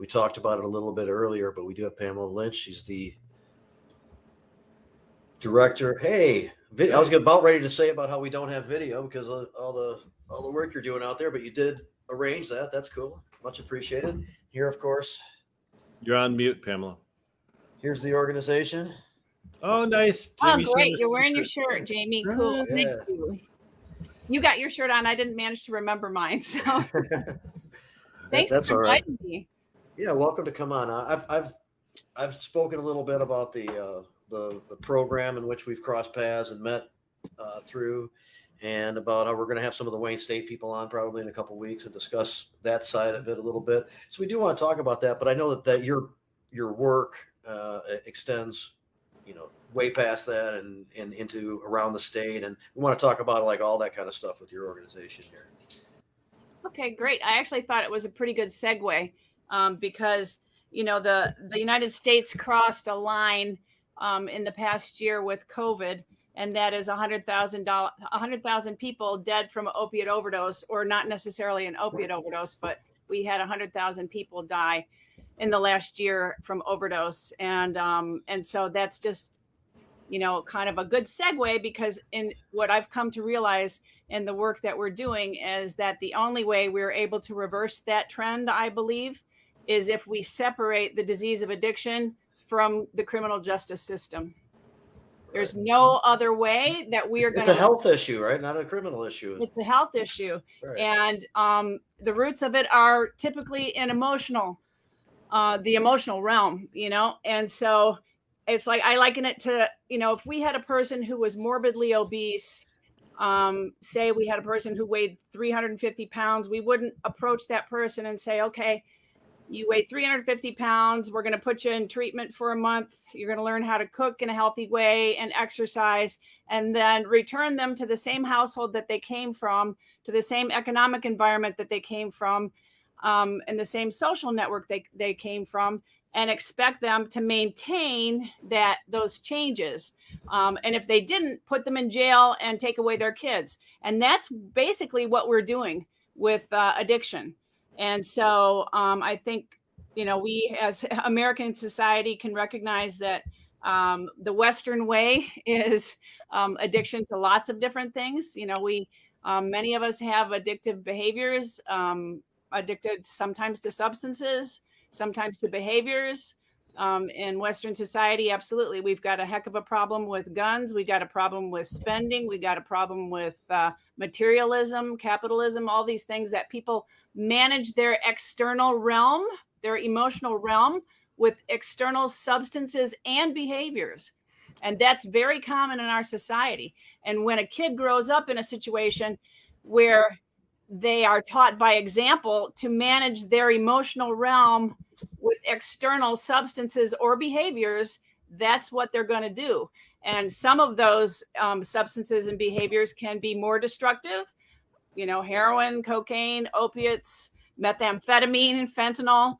We talked about it a little bit earlier, but we do have Pamela Lynch. She's the director. Hey, I was about ready to say about how we don't have video because of all the work you're doing out there, but you did arrange that. That's cool. Much appreciated. Here, of course. You're on mute, Pamela. Here's the organization. Oh, nice. Oh, great. You're wearing your shirt, Jamie. Cool. Yeah. Nice to you. You got your shirt on. I didn't manage to remember mine. So thanks for inviting me. Yeah, welcome to come on. I've spoken a little bit about the program in which we've crossed paths and met through, and about how we're going to have some of the Wayne State people on probably in a couple of weeks and discuss that side of it a little bit. So we do want to talk about that, but I know that your work extends, way past that and into around the state, and we want to talk about like all that kind of stuff with your organization here. Okay, great. I actually thought it was a pretty good segue because the United States crossed a line in the past year with COVID, and that is 100,000 people dead from an opiate overdose, or not necessarily an opiate overdose, but we had 100,000 people die in the last year from overdose, and so that's just kind of a good segue, because in what I've come to realize in the work that we're doing is that the only way we're able to reverse that trend, I believe, is if we separate the disease of addiction from the criminal justice system. There's no other way that we are going to. It's a health issue, right? Not a criminal issue. It's a health issue. Right. And the roots of it are typically in the emotional realm, and so it's like, I liken it to, if we had a person who was morbidly obese, say we had a person who weighed 350 pounds, we wouldn't approach that person and say, okay, you weigh 350 pounds. We're going to put you in treatment for a month. You're going to learn how to cook in a healthy way and exercise, and then return them to the same household that they came from, to the same economic environment that they came from, and the same social network they came from, and expect them to maintain those changes. And if they didn't, put them in jail and take away their kids. And that's basically what we're doing with addiction. And so I think, we as American society can recognize that the Western way is addiction to lots of different things. Many of us have addictive behaviors, addicted sometimes to substances, sometimes to behaviors. In Western society, absolutely. We've got a heck of a problem with guns. We got a problem with spending. We got a problem with materialism, capitalism, all these things that people manage their external realm, their emotional realm, with external substances and behaviors. And that's very common in our society. And when a kid grows up in a situation where they are taught by example to manage their emotional realm with external substances or behaviors, that's what they're going to do. And some of those substances and behaviors can be more destructive, heroin, cocaine, opiates, methamphetamine, fentanyl,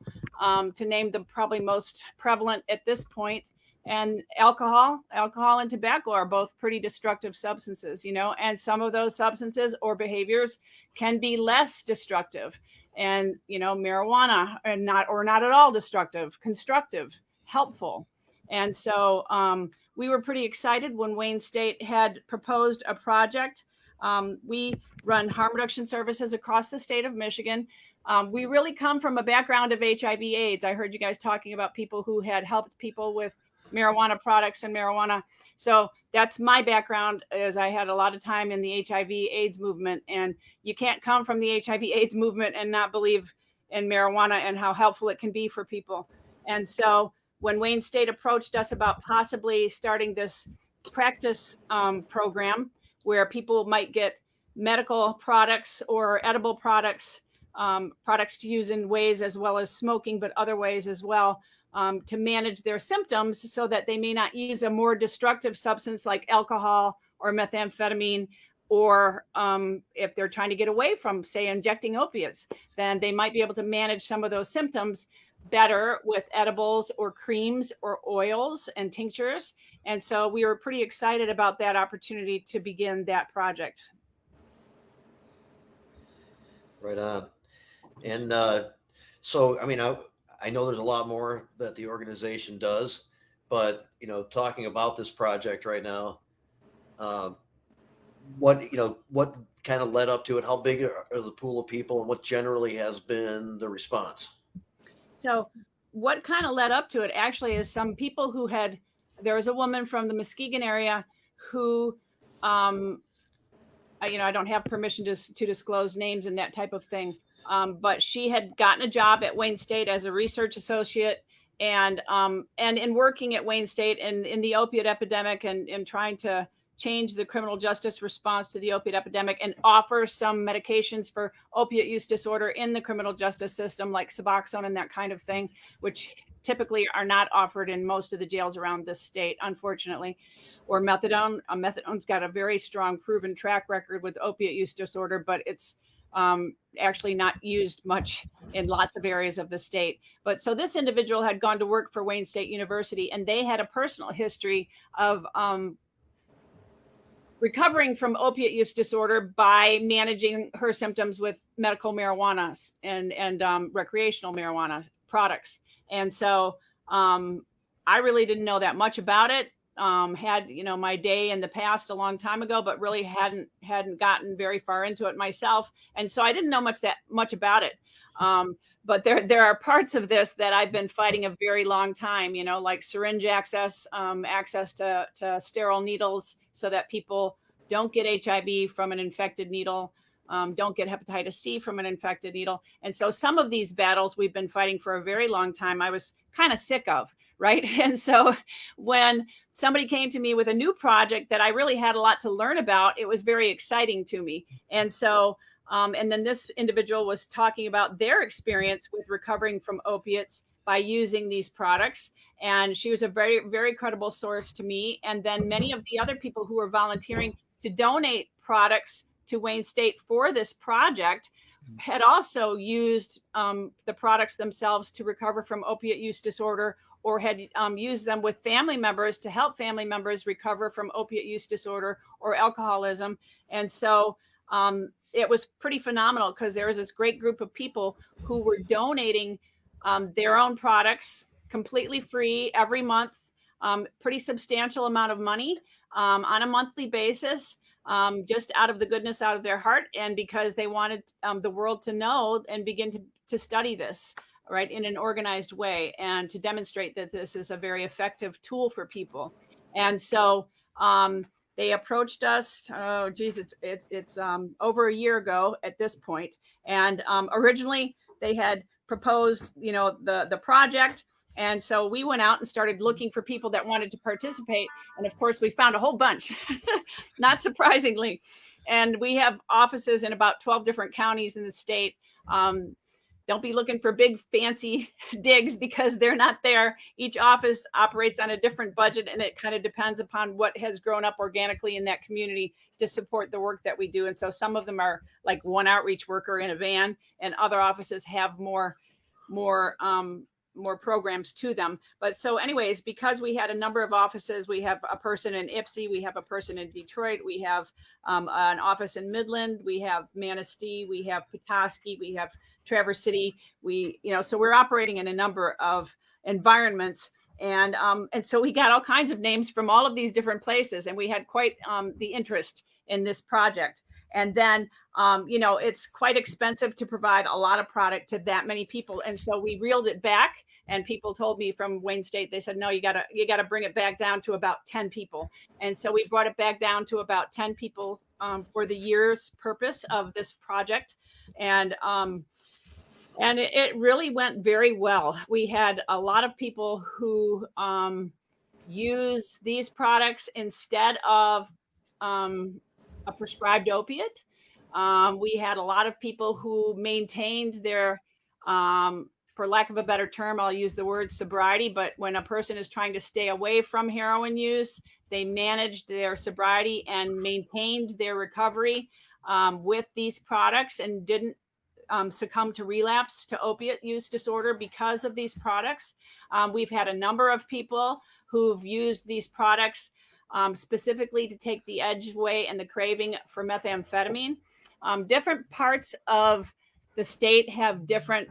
to name the probably most prevalent at this point. And alcohol and tobacco are both pretty destructive substances, and some of those substances or behaviors can be less destructive. And, marijuana are not at all destructive, constructive, helpful. And so we were pretty excited when Wayne State had proposed a project. We run harm reduction services across the state of Michigan. We really come from a background of HIV/AIDS. I heard you guys talking about people who had helped people with marijuana products and marijuana. So that's my background, as I had a lot of time in the HIV/AIDS movement. And you can't come from the HIV/AIDS movement and not believe in marijuana and how helpful it can be for people. And so when Wayne State approached us about possibly starting this practice program where people might get medical products or edible products, products to use in ways as well as smoking, but other ways as well, to manage their symptoms so that they may not use a more destructive substance like alcohol or methamphetamine, or if they're trying to get away from, say, injecting opiates, then they might be able to manage some of those symptoms better with edibles or creams or oils and tinctures. And so we were pretty excited about that opportunity to begin that project. Right on. And so, I mean, I know there's a lot more that the organization does, but talking about this project right now, what kind of led up to it? How big are the pool of people, and what generally has been the response? So what kind of led up to it actually is some people there was a woman from the Muskegon area who, I don't have permission to disclose names and that type of thing. But she had gotten a job at Wayne State as a research associate, and in working at Wayne State and in the opiate epidemic and trying to change the criminal justice response to the opiate epidemic and offer some medications for opiate use disorder in the criminal justice system, like Suboxone and that kind of thing, which typically are not offered in most of the jails around this state, unfortunately. Or methadone. Methadone's got a very strong proven track record with opiate use disorder, but it's actually not used much in lots of areas of the state. But so this individual had gone to work for Wayne State University, and they had a personal history of recovering from opiate use disorder by managing her symptoms with medical marijuana and recreational marijuana products. And so I really didn't know that much about it. Had my day in the past a long time ago, but really hadn't gotten very far into it myself, and so I didn't know much about it. But there are parts of this that I've been fighting a very long time. Like syringe access, access to sterile needles, so that people don't get HIV from an infected needle, don't get hepatitis C from an infected needle, and so some of these battles we've been fighting for a very long time. I was kind of sick of. Right. And so when somebody came to me with a new project that I really had a lot to learn about, it was very exciting to me. And so and then this individual was talking about their experience with recovering from opiates by using these products. And she was a very, very credible source to me. And then many of the other people who were volunteering to donate products to Wayne State for this project had also used the products themselves to recover from opiate use disorder, or had used them with family members to help family members recover from opiate use disorder or alcoholism. And so it was pretty phenomenal, because there was this great group of people who were donating their own products completely free every month, pretty substantial amount of money on a monthly basis, just out of the goodness out of their heart, and because they wanted the world to know and begin to study this, right, in an organized way, and to demonstrate that this is a very effective tool for people. And so they approached us. Oh, geez, it's over a year ago at this point. And originally they had proposed, the project. And so we went out and started looking for people that wanted to participate. And of course, we found a whole bunch, not surprisingly. And we have offices in about 12 different counties in the state. Don't be looking for big fancy digs, because they're not there. Each office operates on a different budget, and it kind of depends upon what has grown up organically in that community to support the work that we do. And so some of them are like one outreach worker in a van, and other offices have more programs to them. But so anyways, because we had a number of offices, we have a person in Ypsi, we have a person in Detroit, we have an office in Midland, we have Manistee, we have Petoskey, we have Traverse City. So we're operating in a number of environments. And so we got all kinds of names from all of these different places, and we had quite the interest in this project. And then, it's quite expensive to provide a lot of product to that many people. And so we reeled it back, and people told me from Wayne State, they said, no, you gotta bring it back down to about 10 people. And so we brought it back down to about 10 people for the year's purpose of this project. And it really went very well. We had a lot of people who use these products instead of a prescribed opiate. We had a lot of people who maintained their, for lack of a better term, I'll use the word sobriety, but when a person is trying to stay away from heroin use, they managed their sobriety and maintained their recovery with these products, and didn't succumb to relapse to opiate use disorder because of these products. We've had a number of people who've used these products specifically to take the edge away and the craving for methamphetamine. Different parts of the state have different,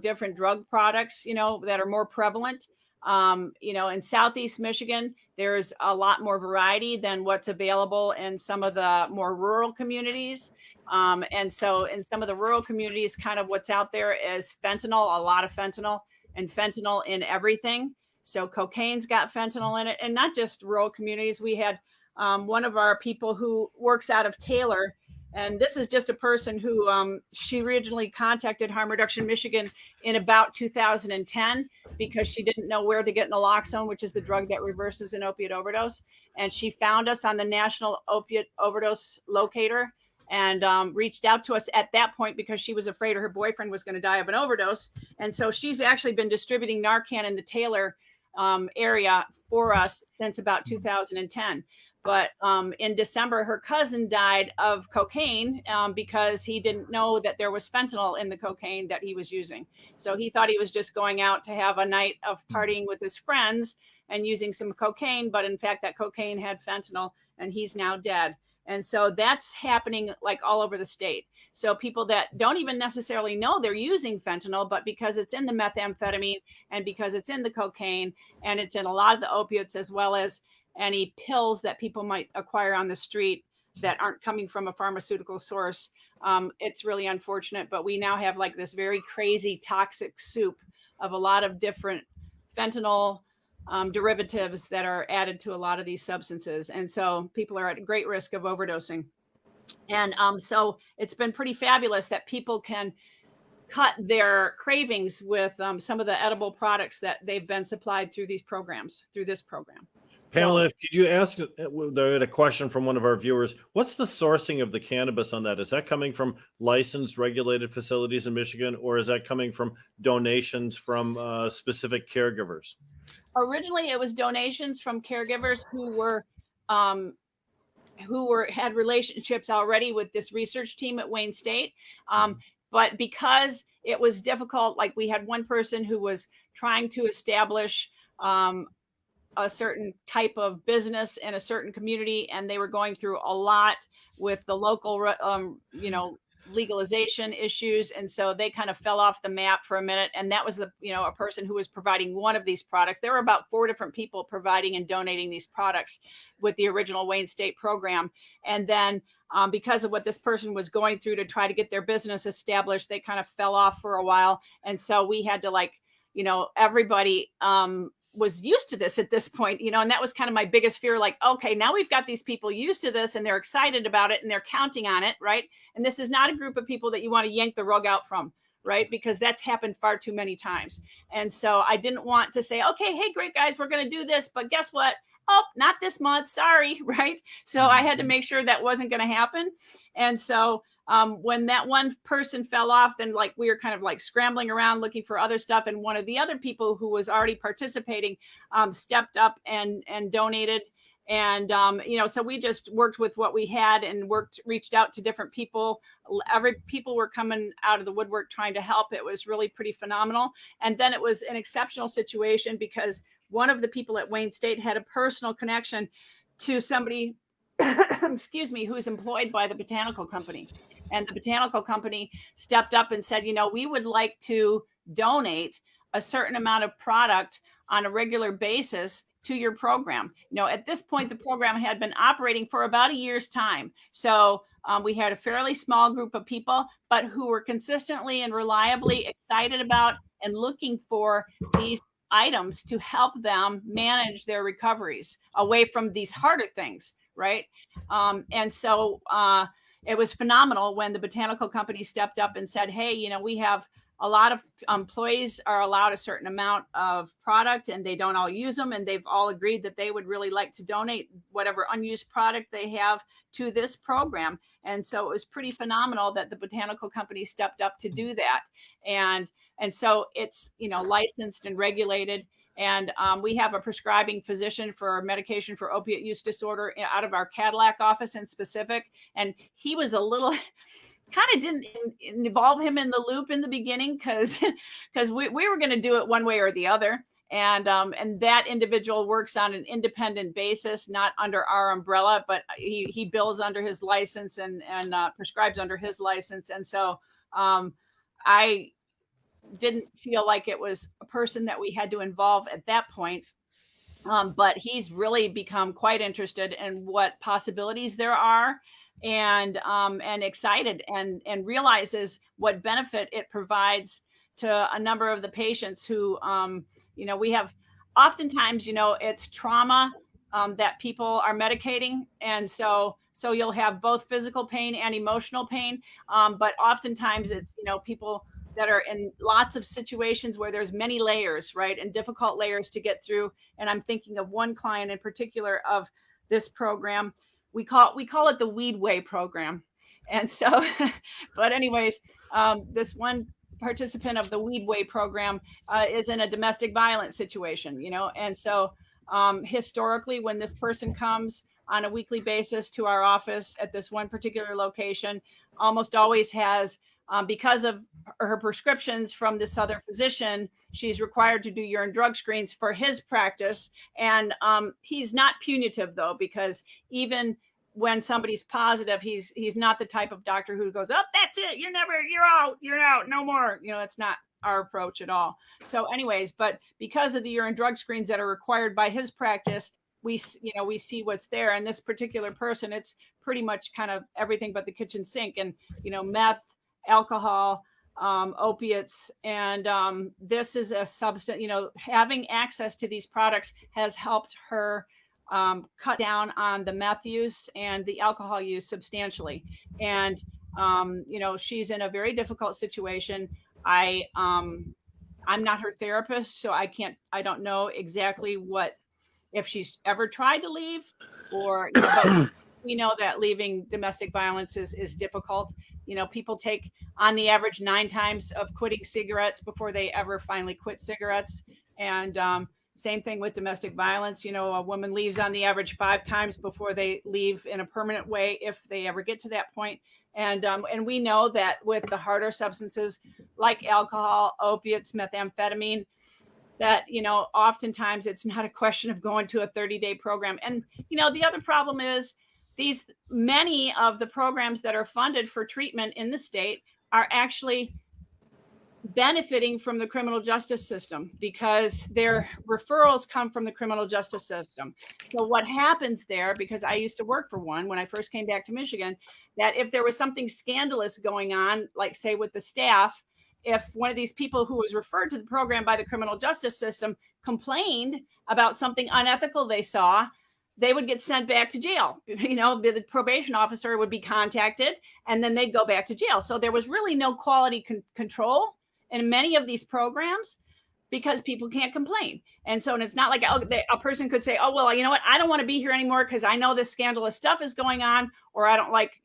different drug products, that are more prevalent. In Southeast Michigan, there's a lot more variety than what's available in some of the more rural communities. And so in some of the rural communities, kind of what's out there is fentanyl, a lot of fentanyl, and fentanyl in everything. So cocaine's got fentanyl in it, and not just rural communities. We had one of our people who works out of Taylor, and this is just a person who she originally contacted Harm Reduction Michigan in about 2010 because she didn't know where to get naloxone, which is the drug that reverses an opiate overdose. And she found us on the National Opiate Overdose Locator and reached out to us at that point because she was afraid her boyfriend was going to die of an overdose. And so she's actually been distributing Narcan in the Taylor area for us since about 2010. But in December, her cousin died of cocaine because he didn't know that there was fentanyl in the cocaine that he was using. So he thought he was just going out to have a night of partying with his friends and using some cocaine. But in fact, that cocaine had fentanyl, and he's now dead. And so that's happening like all over the state. So people that don't even necessarily know they're using fentanyl, but because it's in the methamphetamine and because it's in the cocaine and it's in a lot of the opiates, as well as any pills that people might acquire on the street that aren't coming from a pharmaceutical source. It's really unfortunate, but we now have like this very crazy toxic soup of a lot of different fentanyl derivatives that are added to a lot of these substances. And so people are at great risk of overdosing. And so it's been pretty fabulous that people can cut their cravings with some of the edible products that they've been supplied through these programs, through this program. Pamela, could you ask a question from one of our viewers? What's the sourcing of the cannabis on that? Is that coming from licensed, regulated facilities in Michigan, or is that coming from donations from specific caregivers? Originally, it was donations from caregivers who had relationships already with this research team at Wayne State. But because it was difficult, like we had one person who was trying to establish a certain type of business in a certain community, and they were going through a lot with the local, legalization issues. And so they kind of fell off the map for a minute. And that was a person who was providing one of these products. There were about 4 different people providing and donating these products with the original Wayne State program. And then because of what this person was going through to try to get their business established, they kind of fell off for a while. And so we had to everybody was used to this at this point, and that was kind of my biggest fear. Like, okay, now we've got these people used to this and they're excited about it and they're counting on it, right? And this is not a group of people that you want to yank the rug out from, right? Because that's happened far too many times. And so I didn't want to say, okay, hey, great guys, we're going to do this, but guess what? Oh, not this month, sorry, right? So I had to make sure that wasn't going to happen. And so when that one person fell off, then we were kind of scrambling around looking for other stuff. And one of the other people who was already participating stepped up and donated. And, so we just worked with what we had and reached out to different people. People were coming out of the woodwork trying to help. It was really pretty phenomenal. And then it was an exceptional situation because one of the people at Wayne State had a personal connection to somebody, excuse me, who is employed by the botanical company. And the botanical company stepped up and said, we would like to donate a certain amount of product on a regular basis to your program. At this point, the program had been operating for about a year's time. So we had a fairly small group of people, but who were consistently and reliably excited about and looking for these items to help them manage their recoveries away from these harder things, right? And so it was phenomenal when the botanical company stepped up and said, hey, we have a lot of employees are allowed a certain amount of product and they don't all use them. And they've all agreed that they would really like to donate whatever unused product they have to this program. And so it was pretty phenomenal that the botanical company stepped up to do that. And so it's, licensed and regulated. And we have a prescribing physician for medication for opiate use disorder out of our Cadillac office in specific. And he was a little kind of didn't involve him in the loop in the beginning because we were going to do it one way or the other. And that individual works on an independent basis, not under our umbrella, but he bills under his license and prescribes under his license. And so I didn't feel like it was a person that we had to involve at that point. But he's really become quite interested in what possibilities there are, and excited, and realizes what benefit it provides to a number of the patients who, we have oftentimes, it's trauma that people are medicating. And so you'll have both physical pain and emotional pain. But oftentimes it's, people that are in lots of situations where there's many layers, right? And difficult layers to get through. And I'm thinking of one client in particular of this program. We call it the Weed Way program. And so, but anyways, this one participant of the Weed Way program is in a domestic violence situation, and so historically, when this person comes on a weekly basis to our office at this one particular location, almost always has, because of her prescriptions from this other physician, she's required to do urine drug screens for his practice. And he's not punitive, though, because even when somebody's positive, he's not the type of doctor who goes, "Oh, that's it. You're out, no more." That's not our approach at all. So anyways, but because of the urine drug screens that are required by his practice, we see what's there. And this particular person, it's pretty much kind of everything but the kitchen sink, and, meth, alcohol, opiates. And this is a substance, having access to these products has helped her cut down on the meth use and the alcohol use substantially. And, she's in a very difficult situation. I'm not her therapist, so I don't know exactly if she's ever tried to leave, or, but we know that leaving domestic violence is difficult. People take on the average 9 times of quitting cigarettes before they ever finally quit cigarettes. And same thing with domestic violence. A woman leaves on the average 5 times before they leave in a permanent way, if they ever get to that point. And we know that with the harder substances like alcohol, opiates, methamphetamine, that, oftentimes it's not a question of going to a 30-day program. And, the other problem is many of the programs that are funded for treatment in the state are actually benefiting from the criminal justice system, because their referrals come from the criminal justice system. So what happens there, because I used to work for one when I first came back to Michigan, that if there was something scandalous going on, like say with the staff, if one of these people who was referred to the program by the criminal justice system complained about something unethical they saw, they would get sent back to jail. The probation officer would be contacted, and then they'd go back to jail. So there was really no quality control in many of these programs, because people can't complain. And so, and it's not like a person could say, "Oh, well, you know what? I don't want to be here anymore because I know this scandalous stuff is going on, or I don't like,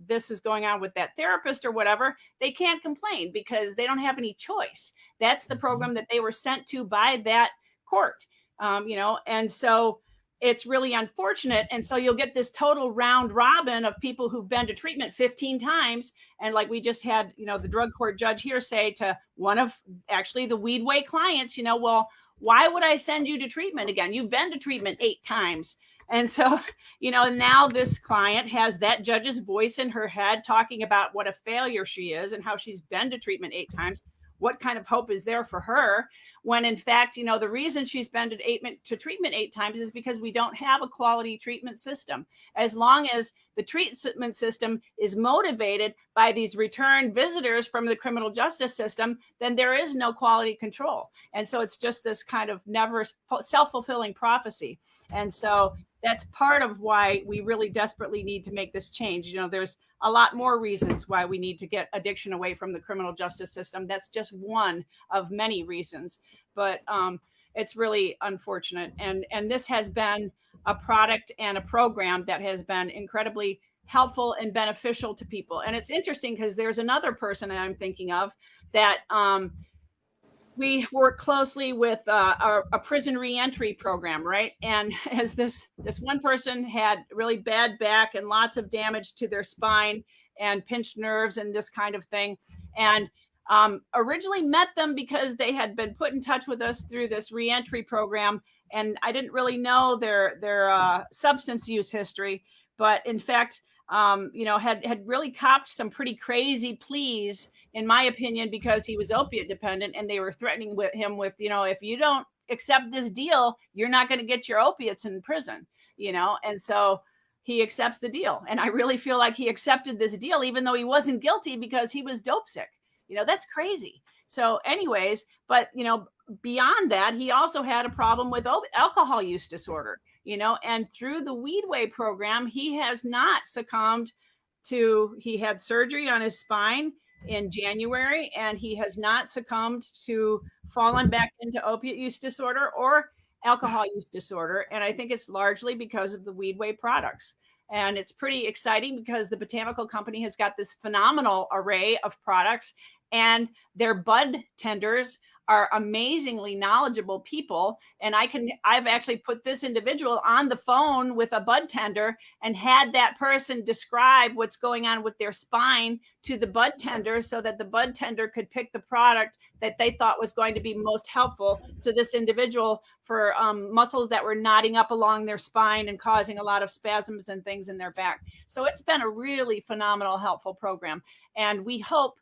this is going on with that therapist or whatever." They can't complain because they don't have any choice. That's the program that they were sent to by that court, and so it's really unfortunate. And so you'll get this total round robin of people who've been to treatment 15 times. And like we just had, the drug court judge here say to one of actually the Weed Way clients, "Well, why would I send you to treatment again? You've been to treatment 8 times. And so, now this client has that judge's voice in her head talking about what a failure she is and how she's been to treatment 8 times. What kind of hope is there for her, when in fact, the reason she's been to treatment 8 times is because we don't have a quality treatment system. As long as the treatment system is motivated by these return visitors from the criminal justice system, then there is no quality control. And so it's just this kind of never self-fulfilling prophecy. And so that's part of why we really desperately need to make this change. There's a lot more reasons why we need to get addiction away from the criminal justice system. That's just one of many reasons, but it's really unfortunate. And this has been a product and a program that has been incredibly helpful and beneficial to people. And it's interesting because there's another person that I'm thinking of that we work closely with a prison reentry program, right? And as this one person had really bad back and lots of damage to their spine and pinched nerves and this kind of thing, and originally met them because they had been put in touch with us through this reentry program, and I didn't really know their substance use history, but in fact, had really copped some pretty crazy pleas in my opinion, because he was opiate dependent, and they were threatening him with, if you don't accept this deal, you're not going to get your opiates in prison, and so he accepts the deal. And I really feel like he accepted this deal, even though he wasn't guilty, because he was dope sick. That's crazy. So anyways, but, beyond that, he also had a problem with alcohol use disorder, and through the Weedway program, he has not succumbed he had surgery on his spine in January, and he has not succumbed to falling back into opiate use disorder or alcohol use disorder. And I think it's largely because of the Weedway products. And it's pretty exciting because the botanical company has got this phenomenal array of products, and their bud tenders are amazingly knowledgeable people. And I've actually put this individual on the phone with a bud tender and had that person describe what's going on with their spine to the bud tender, so that the bud tender could pick the product that they thought was going to be most helpful to this individual for muscles that were knotting up along their spine and causing a lot of spasms and things in their back. So it's been a really phenomenal, helpful program. And we hope,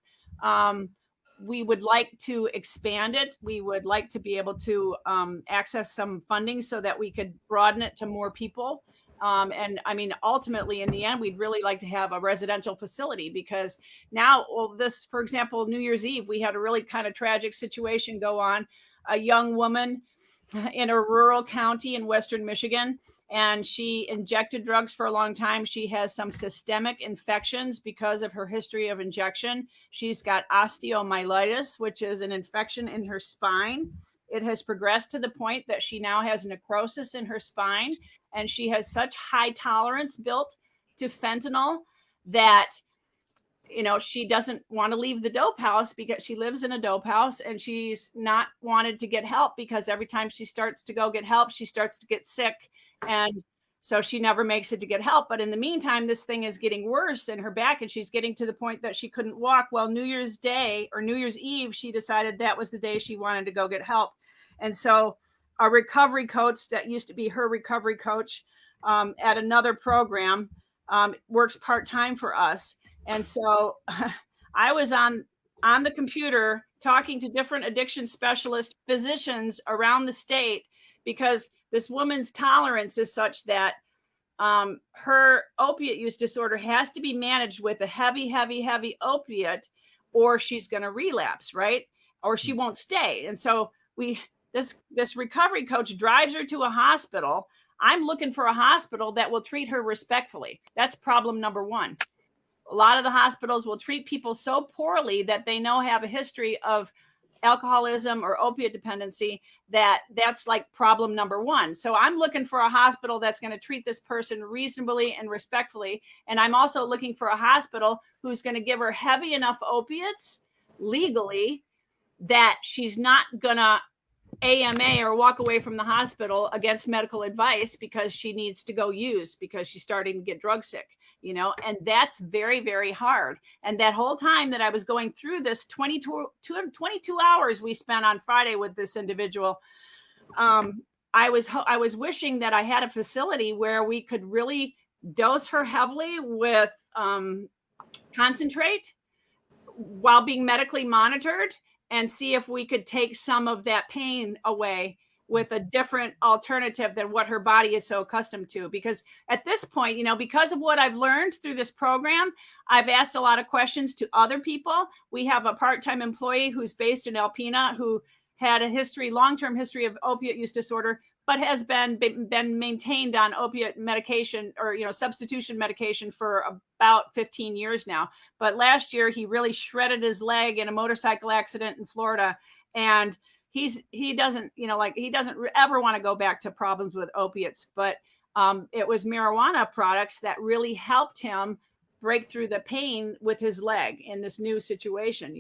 we would like to expand it. We would like to be able to access some funding so that we could broaden it to more people. And I mean, ultimately, in the end, we'd really like to have a residential facility, because now, for example, New Year's Eve, we had a really kind of tragic situation go on. A young woman in a rural county in Western Michigan, and she injected drugs for a long time. She has some systemic infections because of her history of injection. She's got osteomyelitis, which is an infection in her spine. It has progressed to the point that she now has necrosis in her spine, and she has such high tolerance built to fentanyl that she doesn't want to leave the dope house, because she lives in a dope house, and she's not wanted to get help, because every time she starts to go get help, she starts to get sick. And so she never makes it to get help. But in the meantime, this thing is getting worse in her back, and she's getting to the point that she couldn't walk. Well, New Year's Day or New Year's Eve, she decided that was the day she wanted to go get help. And so a recovery coach that used to be her recovery coach at another program works part-time for us. And so I was on the computer talking to different addiction specialist physicians around the state, because this woman's tolerance is such that her opiate use disorder has to be managed with a heavy opiate, or she's going to relapse, right? Or she won't stay. And so this recovery coach drives her to a hospital. I'm looking for a hospital that will treat her respectfully. That's problem number one. A lot of the hospitals will treat people so poorly that they have a history of alcoholism or opiate dependency, that's like problem number one. So I'm looking for a hospital that's going to treat this person reasonably and respectfully. And I'm also looking for a hospital who's going to give her heavy enough opiates legally that she's not going to AMA or walk away from the hospital against medical advice because she needs to go use, because she's starting to get drug sick. And that's very, very hard. And that whole time that I was going through this 22 hours we spent on Friday with this individual, I was wishing that I had a facility where we could really dose her heavily with concentrate while being medically monitored, and see if we could take some of that pain away with a different alternative than what her body is so accustomed to. Because at this point, because of what I've learned through this program, I've asked a lot of questions to other people. We have a part-time employee who's based in Alpena who had a long-term history of opiate use disorder, but has been maintained on opiate medication or, substitution medication for about 15 years now. But last year he really shredded his leg in a motorcycle accident in Florida. And he doesn't ever want to go back to problems with opiates, but it was marijuana products that really helped him break through the pain with his leg in this new situation,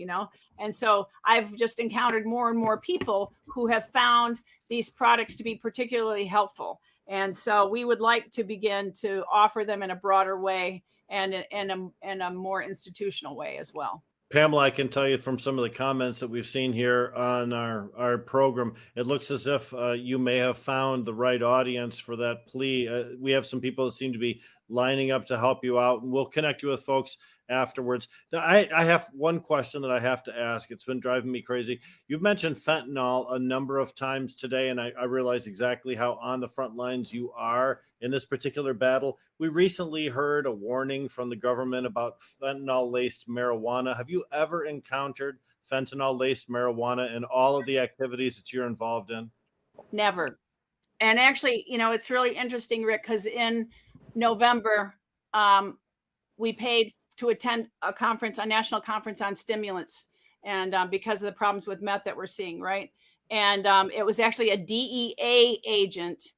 And so I've just encountered more and more people who have found these products to be particularly helpful. And so we would like to begin to offer them in a broader way and in a more institutional way as well. Pamela, I can tell you from some of the comments that we've seen here on our program, it looks as if you may have found the right audience for that plea. We have some people that seem to be lining up to help you out, and we'll connect you with folks afterwards. I have one question that I have to ask. It's been driving me crazy. You've mentioned fentanyl a number of times today, and I realize exactly how on the front lines you are in this particular battle. We recently heard a warning from the government about fentanyl-laced marijuana. Have you ever encountered fentanyl-laced marijuana in all of the activities that you're involved in? Never. And actually, it's really interesting, Rick, because in November, we paid to attend a national conference on stimulants, and because of the problems with meth that we're seeing, right? And it was actually a DEA agent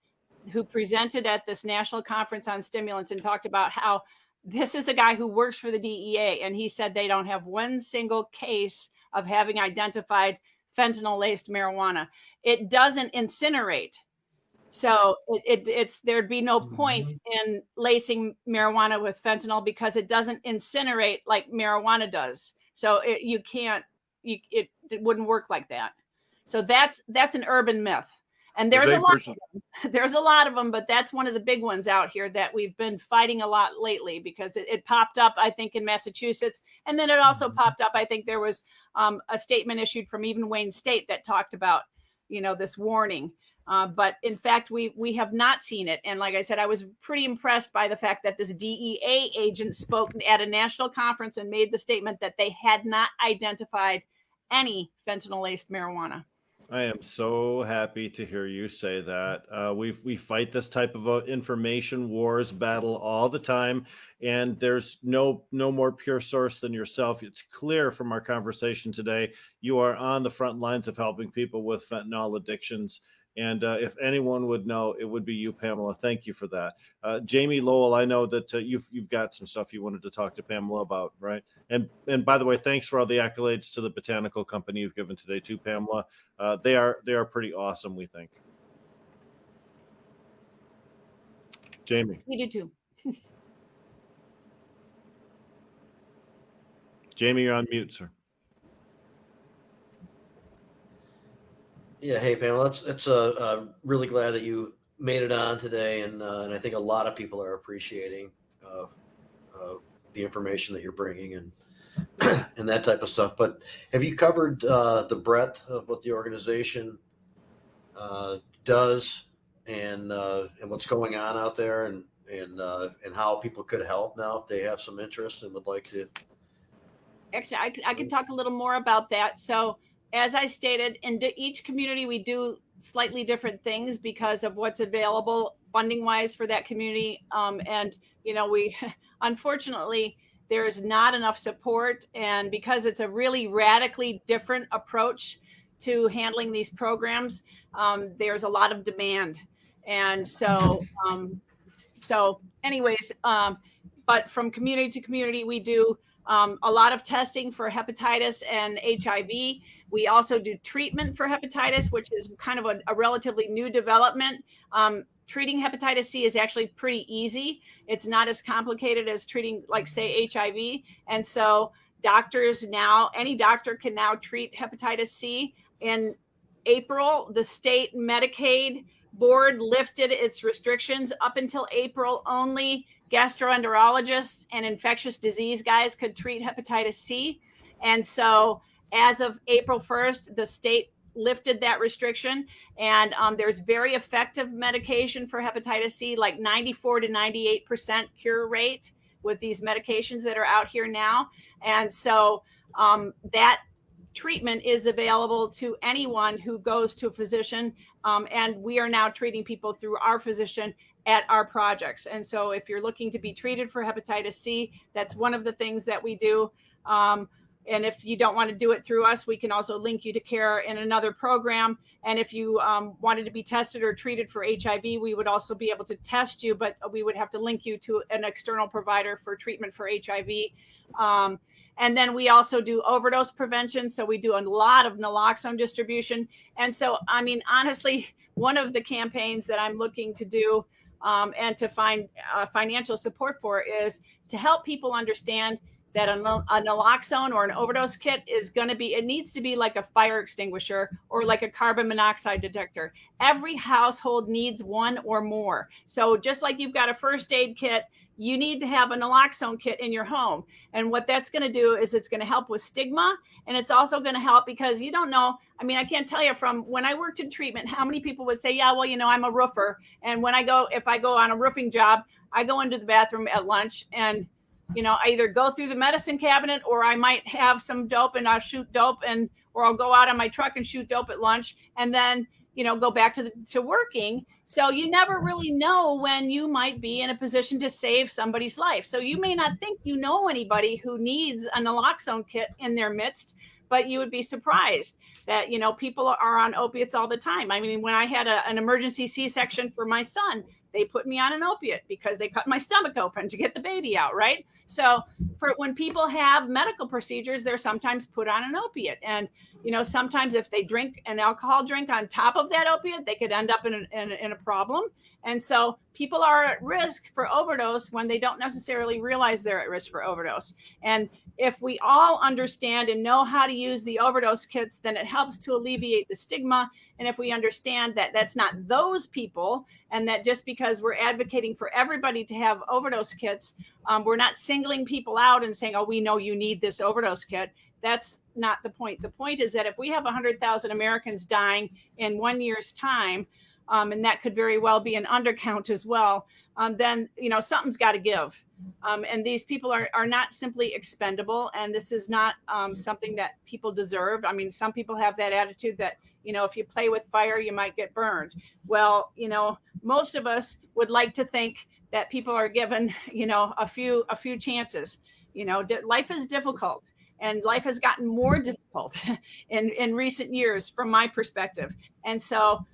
who presented at this national conference on stimulants and talked about how this is a guy who works for the DEA, and he said they don't have one single case of having identified fentanyl-laced marijuana. It doesn't incinerate. So there'd be no point in lacing marijuana with fentanyl because it doesn't incinerate like marijuana does. So it wouldn't work like that. So that's an urban myth. And there's a lot of them, but that's one of the big ones out here that we've been fighting a lot lately because it popped up, I think, in Massachusetts. And then it also popped up, I think there was a statement issued from even Wayne State that talked about, this warning. But in fact, we have not seen it. And like I said, I was pretty impressed by the fact that this DEA agent spoke at a national conference and made the statement that they had not identified any fentanyl-laced marijuana. I am so happy to hear you say that. We fight this type of information wars battle all the time, and there's no more pure source than yourself. It's clear from our conversation today, you are on the front lines of helping people with fentanyl addictions. And if anyone would know, it would be you, Pamela. Thank you for that. Jamie Lowell, I know that you've got some stuff you wanted to talk to Pamela about, right? And by the way, thanks for all the accolades to the botanical company you've given today too, Pamela. They are pretty awesome, we think. Jamie. We do too. Jamie, you're on mute, sir. Yeah, hey Pamela, it's really glad that you made it on today, and I think a lot of people are appreciating the information that you're bringing and and that type of stuff. But have you covered the breadth of what the organization does and what's going on out there, and how people could help now if they have some interest and would like to? Actually, I can talk a little more about that. So, as I stated, in each community, we do slightly different things because of what's available funding-wise for that community. And, we unfortunately, there's not enough support. And because it's a really radically different approach to handling these programs, there's a lot of demand. And so, but from community to community, we do a lot of testing for hepatitis and HIV. We also do treatment for hepatitis, which is kind of a relatively new development. Treating hepatitis C is actually pretty easy. It's not as complicated as treating, like, say, HIV. And so any doctor can now treat hepatitis C. In April, the state Medicaid board lifted its restrictions. Up until April, only gastroenterologists and infectious disease guys could treat hepatitis C. And so as of April 1st, the state lifted that restriction, and there's very effective medication for hepatitis C, like 94 to 98% cure rate with these medications that are out here now. And so that treatment is available to anyone who goes to a physician, and we are now treating people through our physician at our projects. And so if you're looking to be treated for hepatitis C, that's one of the things that we do. And if you don't want to do it through us, we can also link you to care in another program. And if you wanted to be tested or treated for HIV, we would also be able to test you, but we would have to link you to an external provider for treatment for HIV. And then we also do overdose prevention. So we do a lot of naloxone distribution. And so, I mean, honestly, one of the campaigns that I'm looking to do and to find financial support for is to help people understand that a naloxone or an overdose kit is going to be, it needs to be like a fire extinguisher or like a carbon monoxide detector. Every household needs one or more. So just like you've got a first aid kit, you need to have a naloxone kit in your home. And what that's going to do is it's going to help with stigma. And it's also going to help because you don't know. I mean, I can't tell you from when I worked in treatment, how many people would say, yeah, well, you know, I'm a roofer. And when if I go on a roofing job, I go into the bathroom at lunch and, you know, I either go through the medicine cabinet or I might have some dope and I'll shoot dope or I'll go out on my truck and shoot dope at lunch and then, you know, go back to working. So you never really know when you might be in a position to save somebody's life. So you may not think you know anybody who needs a naloxone kit in their midst, but you would be surprised that, you know, people are on opiates all the time. I mean, when I had an emergency C-section for my son, they put me on an opiate because they cut my stomach open to get the baby out, right? So for when people have medical procedures, they're sometimes put on an opiate. And, you know, sometimes if they drink an alcohol drink on top of that opiate, they could end up in a problem. And so people are at risk for overdose when they don't necessarily realize they're at risk for overdose. And if we all understand and know how to use the overdose kits, then it helps to alleviate the stigma. And if we understand that that's not those people, and that just because we're advocating for everybody to have overdose kits, we're not singling people out and saying, oh, we know you need this overdose kit. That's not the point. The point is that if we have 100,000 Americans dying in 1 year's time, and that could very well be an undercount as well, then, you know, something's got to give. And these people are not simply expendable. And this is not something that people deserve. I mean, some people have that attitude that, you know, if you play with fire, you might get burned. Well, you know, most of us would like to think that people are given, you know, a few chances. You know, life is difficult. And life has gotten more difficult in recent years from my perspective. And so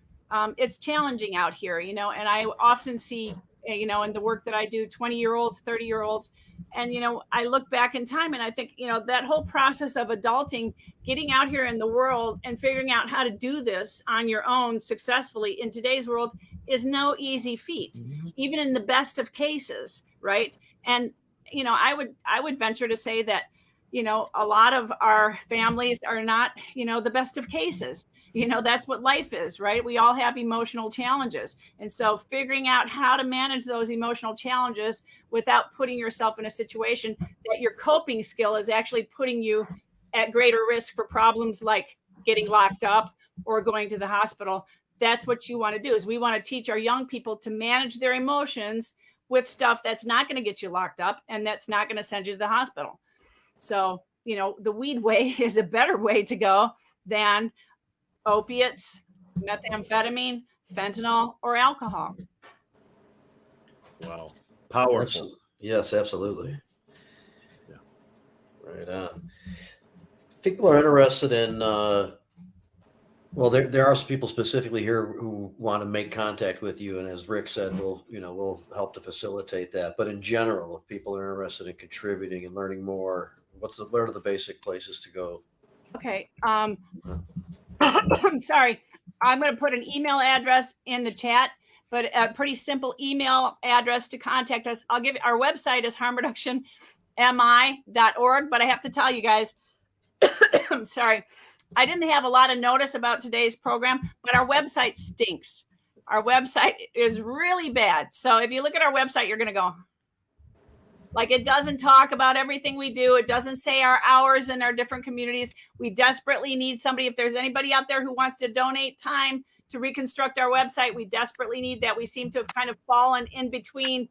it's challenging out here, you know, and I often see, you know, in the work that I do, 20-year-olds, 30-year-olds. And, you know, I look back in time and I think, you know, that whole process of adulting, getting out here in the world and figuring out how to do this on your own successfully in today's world is no easy feat, even in the best of cases. Right. And, you know, I would venture to say that, you know, a lot of our families are not, you know, the best of cases. You know, that's what life is, right? We all have emotional challenges. And so figuring out how to manage those emotional challenges without putting yourself in a situation that your coping skill is actually putting you at greater risk for problems like getting locked up or going to the hospital. That's what you want to do, is we want to teach our young people to manage their emotions with stuff that's not going to get you locked up and that's not going to send you to the hospital. So, you know, the weed way is a better way to go than opiates, methamphetamine, fentanyl, or alcohol. Wow. Powerful. Yes, absolutely. Yeah. Right on. People are interested in, well, there are some people specifically here who want to make contact with you. And as Rick said, we'll help to facilitate that. But in general, if people are interested in contributing and learning more, what are the basic places to go? Okay. Sorry, I'm going to put an email address in the chat, but a pretty simple email address to contact us. I'll give you, our website is harmreductionmi.org, but I have to tell you guys, I'm sorry, I didn't have a lot of notice about today's program, but our website stinks. Our website is really bad. So if you look at our website, you're going to go, like, it doesn't talk about everything we do. It doesn't say our hours in our different communities. We desperately need somebody. If there's anybody out there who wants to donate time to reconstruct our website, we desperately need that. We seem to have kind of fallen in between,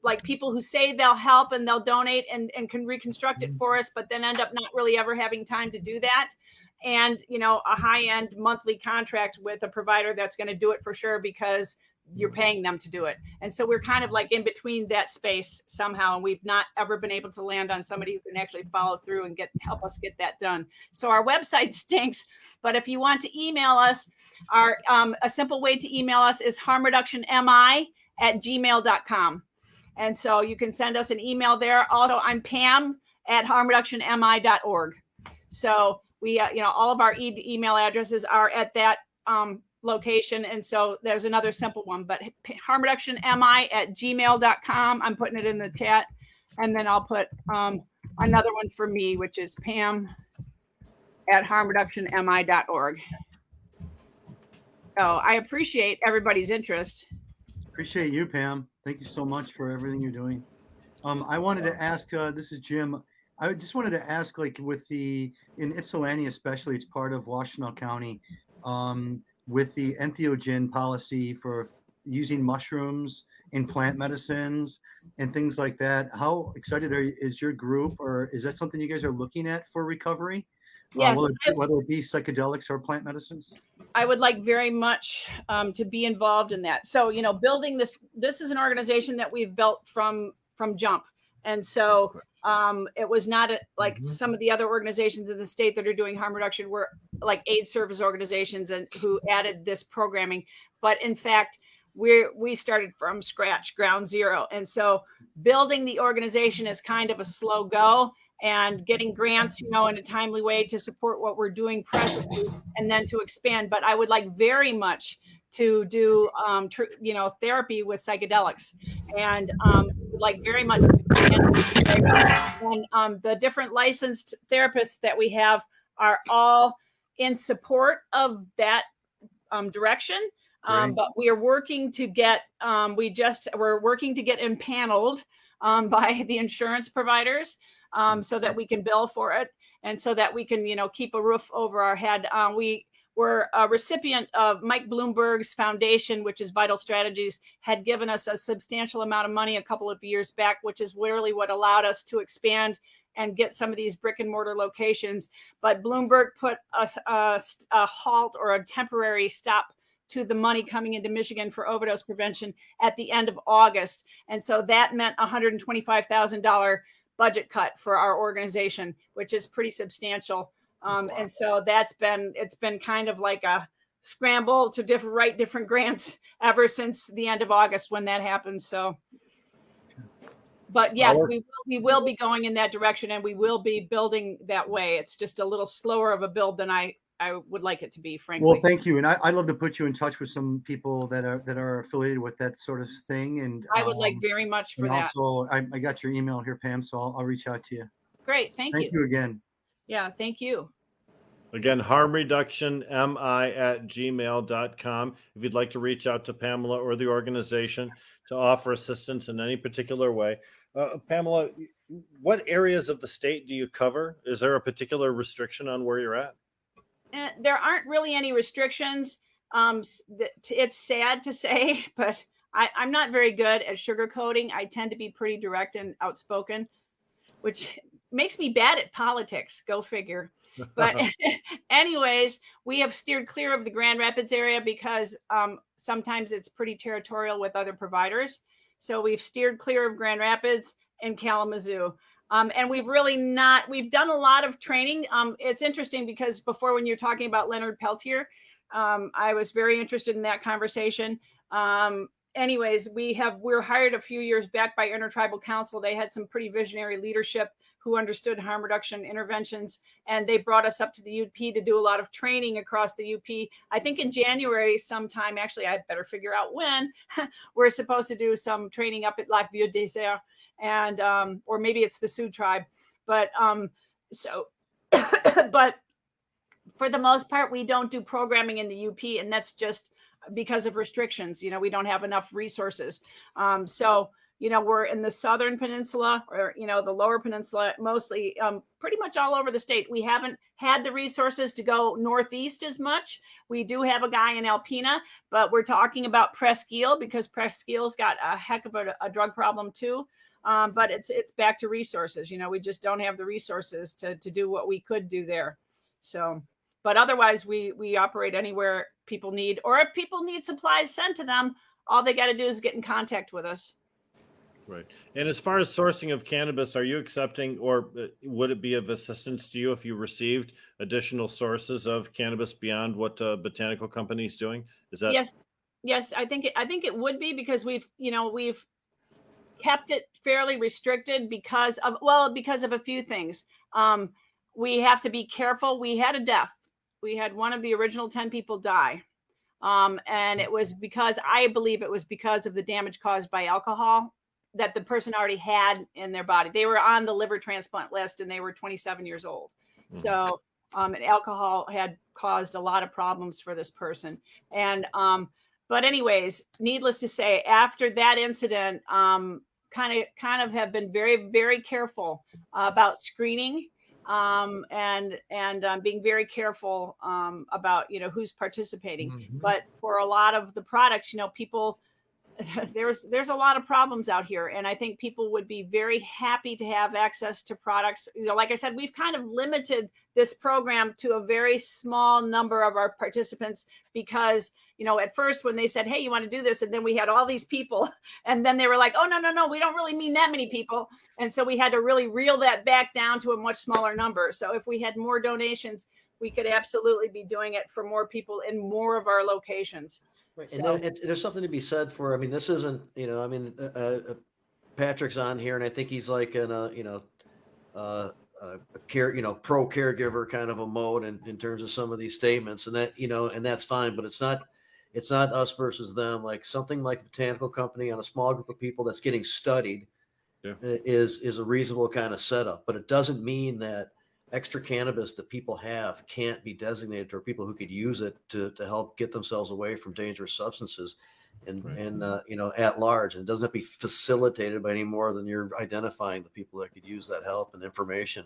like people who say they'll help and they'll donate and can reconstruct it for us, but then end up not really ever having time to do that. And, you know, a high-end monthly contract with a provider that's going to do it for sure because you're paying them to do it. And so we're kind of like in between that space somehow. And we've not ever been able to land on somebody who can actually follow through and help us get that done. So our website stinks, but if you want to email us, a simple way to email us is harmreductionmi@gmail.com. And so you can send us an email there. Also, I'm Pam@harmreductionmi.org. So we, all of our email addresses are at that location. And so there's another simple one, but harmreductionmi@gmail.com. I'm putting it in the chat. And then I'll put another one for me, which is Pam@harmreductionmi.org. So I appreciate everybody's interest. Appreciate you, Pam. Thank you so much for everything you're doing. I wanted to ask, this is Jim. I just wanted to ask, like in Ypsilanti especially, it's part of Washtenaw County, with the entheogen policy for using mushrooms in plant medicines and things like that. How excited is your group, or is that something you guys are looking at for recovery? Yes, whether it be psychedelics or plant medicines? I would like very much to be involved in that. So, building this is an organization that we've built from jump. And so it was not like some of the other organizations in the state that are doing harm reduction were like aid service organizations and who added this programming. But in fact, we started from scratch, ground zero. And so building the organization is kind of a slow go, and getting grants, in a timely way to support what we're doing presently and then to expand. But I would like very much to do, therapy with psychedelics, and like very much. And the different licensed therapists that we have are all in support of that direction. But we are working to get, we're working to get impaneled by the insurance providers. So that we can bill for it, and so that we can, keep a roof over our head. We were a recipient of Mike Bloomberg's foundation, which is Vital Strategies, had given us a substantial amount of money a couple of years back, which is literally what allowed us to expand and get some of these brick and mortar locations. But Bloomberg put a halt or a temporary stop to the money coming into Michigan for overdose prevention at the end of August. And so that meant $125,000 budget cut for our organization, which is pretty substantial. And so it's been kind of like a scramble to write different grants ever since the end of August when that happened. So, but yes, we will be going in that direction, and we will be building that way. It's just a little slower of a build than I would like it to be, frankly. Well, thank you. And I'd love to put you in touch with some people that are affiliated with that sort of thing. And I would like very much for that. Also, I got your email here, Pam, so I'll reach out to you. Great. Thank you. Thank you again. Yeah, thank you. Again, harmreductionmi@gmail.com. If you'd like to reach out to Pamela or the organization to offer assistance in any particular way. Pamela, what areas of the state do you cover? Is there a particular restriction on where you're at? There aren't really any restrictions. It's sad to say, but I'm not very good at sugarcoating. I tend to be pretty direct and outspoken, which makes me bad at politics. Go figure. But anyways, we have steered clear of the Grand Rapids area because sometimes it's pretty territorial with other providers. So we've steered clear of Grand Rapids and Kalamazoo. And we've done a lot of training. It's interesting because before, when you're talking about Leonard Peltier, I was very interested in that conversation. Anyways, we're hired a few years back by Intertribal Council. They had some pretty visionary leadership who understood harm reduction interventions, and they brought us up to the UP to do a lot of training across the UP. I think in January sometime, actually, I'd better figure out when, we're supposed to do some training up at Lac Vieux Désert, and or maybe it's the Sioux tribe. But but for the most part, we don't do programming in the UP, and that's just because of restrictions. We don't have enough resources. So we're in the Southern Peninsula, or, the Lower Peninsula, mostly pretty much all over the state. We haven't had the resources to go Northeast as much. We do have a guy in Alpena, but we're talking about Presqu'Île because Presqu'Île's got a heck of a drug problem too. But it's back to resources. We just don't have the resources to do what we could do there. So, but otherwise we operate anywhere people need, or if people need supplies sent to them, all they got to do is get in contact with us. Right. And as far as sourcing of cannabis, are you accepting, or would it be of assistance to you if you received additional sources of cannabis beyond what botanical company is doing? Is that? Yes. I think it would be, because we've kept it fairly restricted because of a few things. We have to be careful. We had a death. We had one of the original 10 people die. And I believe it was because of the damage caused by alcohol that the person already had in their body. They were on the liver transplant list and they were 27 years old. So and alcohol had caused a lot of problems for this person. And but anyways, needless to say, after that incident, kind of have been very, very careful about screening and being very careful about, you know, who's participating. But for a lot of the products, you know, people, there's a lot of problems out here, and I think people would be very happy to have access to products. You know, like I said, we've kind of limited this program to a very small number of our participants because, you know, at first when they said, hey, you want to do this, and then we had all these people, and then they were like, oh, no, we don't really mean that many people. And so we had to really reel that back down to a much smaller number. So if we had more donations, we could absolutely be doing it for more people in more of our locations. Right. So, and then there's something to be said for, I mean, this isn't, you know, I mean, Patrick's on here and I think he's like in a, you know, pro caregiver kind of a mode in terms of some of these statements, and that, you know, and that's fine, but it's not us versus them. Like something like the botanical company on a small group of people that's getting studied is a reasonable kind of setup, but it doesn't mean that extra cannabis that people have can't be designated to people who could use it to help get themselves away from dangerous substances and you know, at large. And it doesn't have to be facilitated by any more than you're identifying the people that could use that help and information.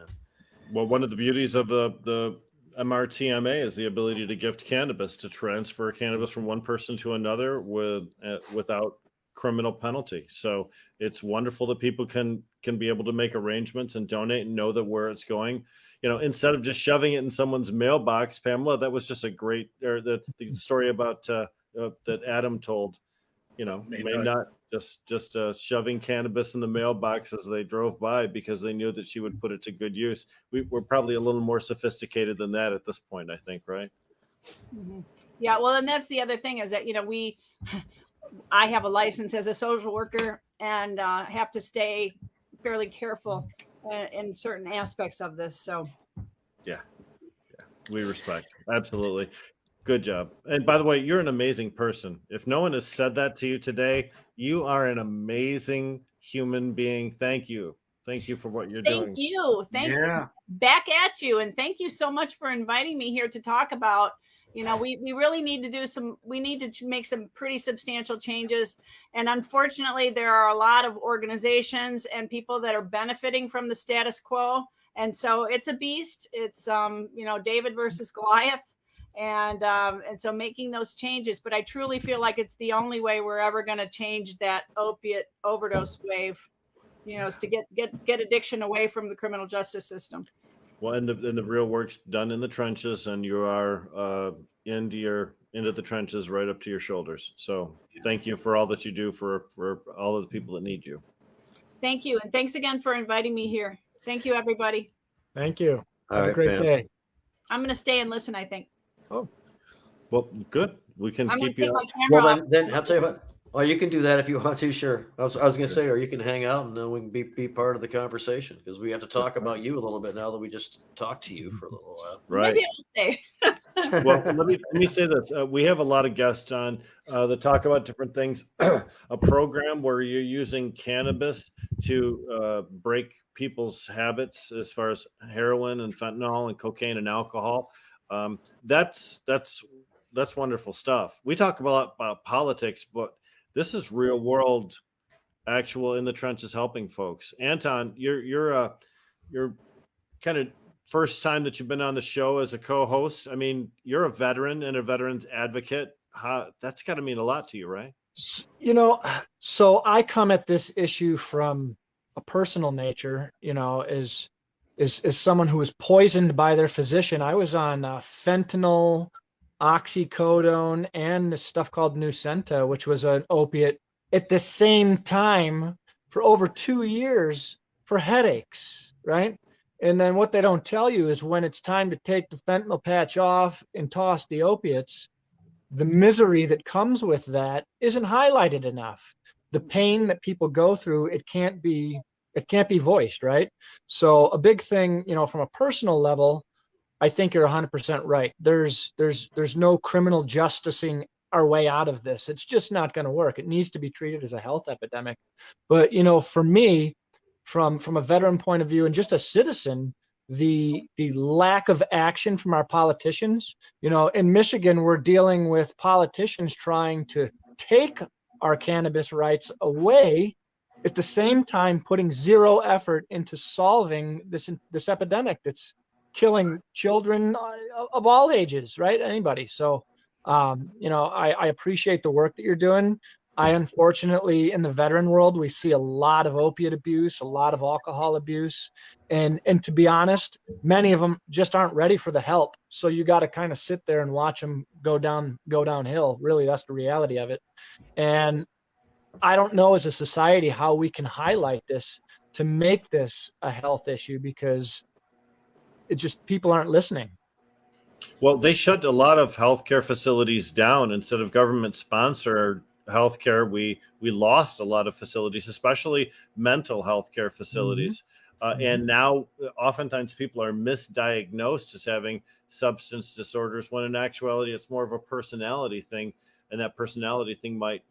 Well, one of the beauties of the MRTMA is the ability to gift cannabis, to transfer cannabis from one person to another without criminal penalty. So it's wonderful that people can be able to make arrangements and donate and know that where it's going. You know, instead of just shoving it in someone's mailbox, Pamela, that was just a great, or the story about that Adam told, you know, may not just shoving cannabis in the mailbox as they drove by because they knew that she would put it to good use. We're probably a little more sophisticated than that at this point, I think, right? Mm-hmm. Yeah, well, and that's the other thing is that, you know, I have a license as a social worker and have to stay fairly careful in certain aspects of this. So yeah, we respect. Absolutely. Good job. And by the way, you're an amazing person. If no one has said that to you today, you are an amazing human being. Thank you. Thank you for what you're doing. Thank you. Thank you. Back at you. And thank you so much for inviting me here to talk about, you know, we really need to make some pretty substantial changes. And unfortunately, there are a lot of organizations and people that are benefiting from the status quo. And so it's a beast. It's, you know, David versus Goliath. And so making those changes, but I truly feel like it's the only way we're ever going to change that opiate overdose wave, you know, is to get addiction away from the criminal justice system. Well, and the real work's done in the trenches, and you are into the trenches right up to your shoulders. So thank you for all that you do for all of the people that need you. Thank you. And thanks again for inviting me here. Thank you, everybody. Thank you. Have a great day. I'm going to stay and listen, I think. Oh, well, good. We can keep you. Well, then I'll tell you what. Oh, you can do that if you want to. Sure. I was going to say, or you can hang out and then we can be part of the conversation, because we have to talk about you a little bit now that we just talked to you for a little while. Right. Maybe I'll stay. Well, let me say this. We have a lot of guests on that talk about different things. A program where you're using cannabis to break people's habits as far as heroin and fentanyl and cocaine and alcohol. That's wonderful stuff. We talk about politics, but this is real world, actual in the trenches helping folks. Anton, you're kind of first time that you've been on the show as a co-host. I mean, you're a veteran and a veteran's advocate. That's got to mean a lot to you, right? You know, so I come at this issue from a personal nature, you know, as someone who was poisoned by their physician. I was on fentanyl, oxycodone, and this stuff called Nucenta, which was an opiate, at the same time for over 2 years for headaches, right? And then what they don't tell you is when it's time to take the fentanyl patch off and toss the opiates, the misery that comes with that isn't highlighted enough. The pain that people go through, it can't be voiced, right? So a big thing, you know, from a personal level, I think you're 100% right. There's no criminal justicing our way out of this. It's just not going to work. It needs to be treated as a health epidemic. But, for me, from a veteran point of view and just a citizen, the lack of action from our politicians, in Michigan, we're dealing with politicians trying to take our cannabis rights away, at the same time putting zero effort into solving this epidemic that's killing children of all ages, right? Anybody. So, I appreciate the work that you're doing. I unfortunately, in the veteran world, we see a lot of opiate abuse, a lot of alcohol abuse, and to be honest, many of them just aren't ready for the help. So you got to kind of sit there and watch them go downhill. Really, that's the reality of it. And I don't know as a society how we can highlight this to make this a health issue, because people aren't listening. Well, they shut a lot of healthcare facilities down. Instead of government sponsored healthcare, we lost a lot of facilities, especially mental healthcare facilities. And now oftentimes people are misdiagnosed as having substance disorders, when in actuality it's more of a personality thing, and that personality thing might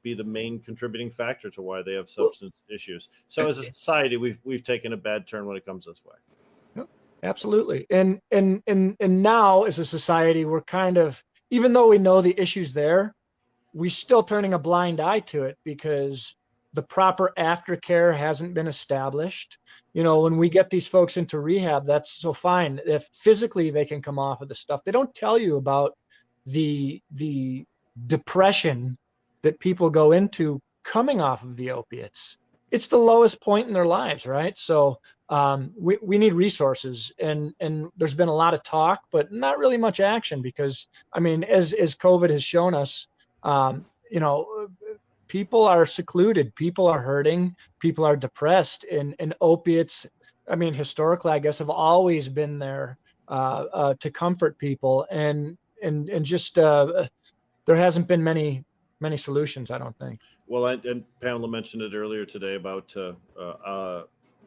be the main contributing factor to why they have substance issues. So as a society, we've taken a bad turn when it comes this way. Absolutely. And now as a society, we're kind of, even though we know the issues there, we're still turning a blind eye to it because the proper aftercare hasn't been established. When we get these folks into rehab, that's so fine. If physically they can come off of the stuff, they don't tell you about the depression that people go into coming off of the opiates. It's the lowest point in their lives, right? So we need resources, and there's been a lot of talk, but not really much action, because as COVID has shown us, people are secluded, people are hurting, people are depressed, and opiates, historically, I guess, have always been there to comfort people, and just there hasn't been many solutions, I don't think. Well, and Pamela mentioned it earlier today about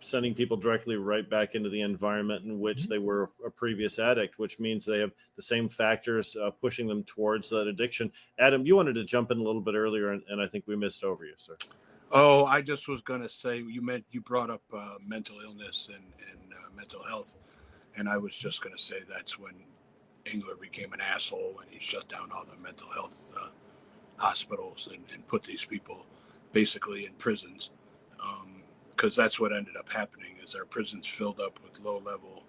sending people directly right back into the environment in which they were a previous addict, which means they have the same factors pushing them towards that addiction. Adam, you wanted to jump in a little bit earlier, and I think we missed over you, sir. Oh, I just was going to say, you brought up mental illness and mental health, and I was just going to say that's when Engler became an asshole, when he shut down all the mental health hospitals and put these people basically in prisons, because that's what ended up happening, is our prisons filled up with low-level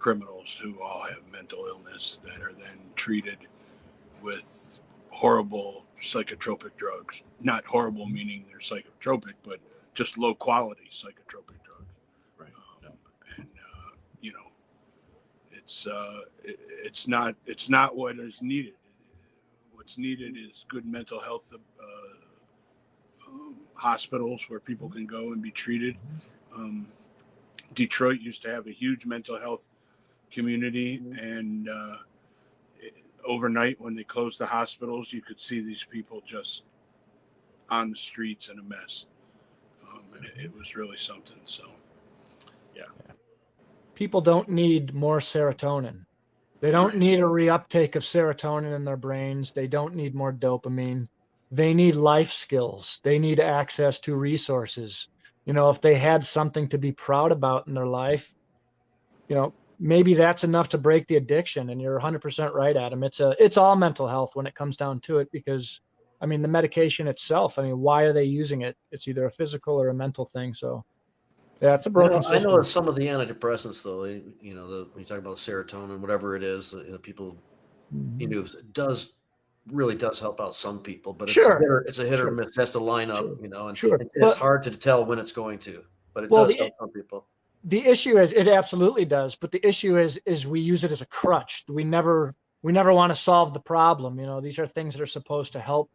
criminals who all have mental illness that are then treated with horrible psychotropic drugs. Not horrible meaning they're psychotropic, but just low-quality psychotropic drugs. Right. And it's not what is needed. What's needed is good mental health hospitals where people can go and be treated. Detroit used to have a huge mental health community, and overnight when they closed the hospitals, you could see these people just on the streets in a mess. And it was really something. So, yeah. People don't need more serotonin. They don't need a reuptake of serotonin in their brains. They don't need more dopamine. They need life skills. They need access to resources. If they had something to be proud about in their life, maybe that's enough to break the addiction. And you're 100% right, Adam. It's all mental health when it comes down to it, because the medication itself, why are they using it? It's either a physical or a mental thing. So yeah, it's a broken system. I know that some of the antidepressants, though, when you talk about serotonin, whatever it is, people, really does help out some people, but it's a hit or miss. It has to line up, and it's hard to tell when it's going to, but it does help some people. The issue is, it absolutely does, but the issue is we use it as a crutch. We never want to solve the problem. These are things that are supposed to help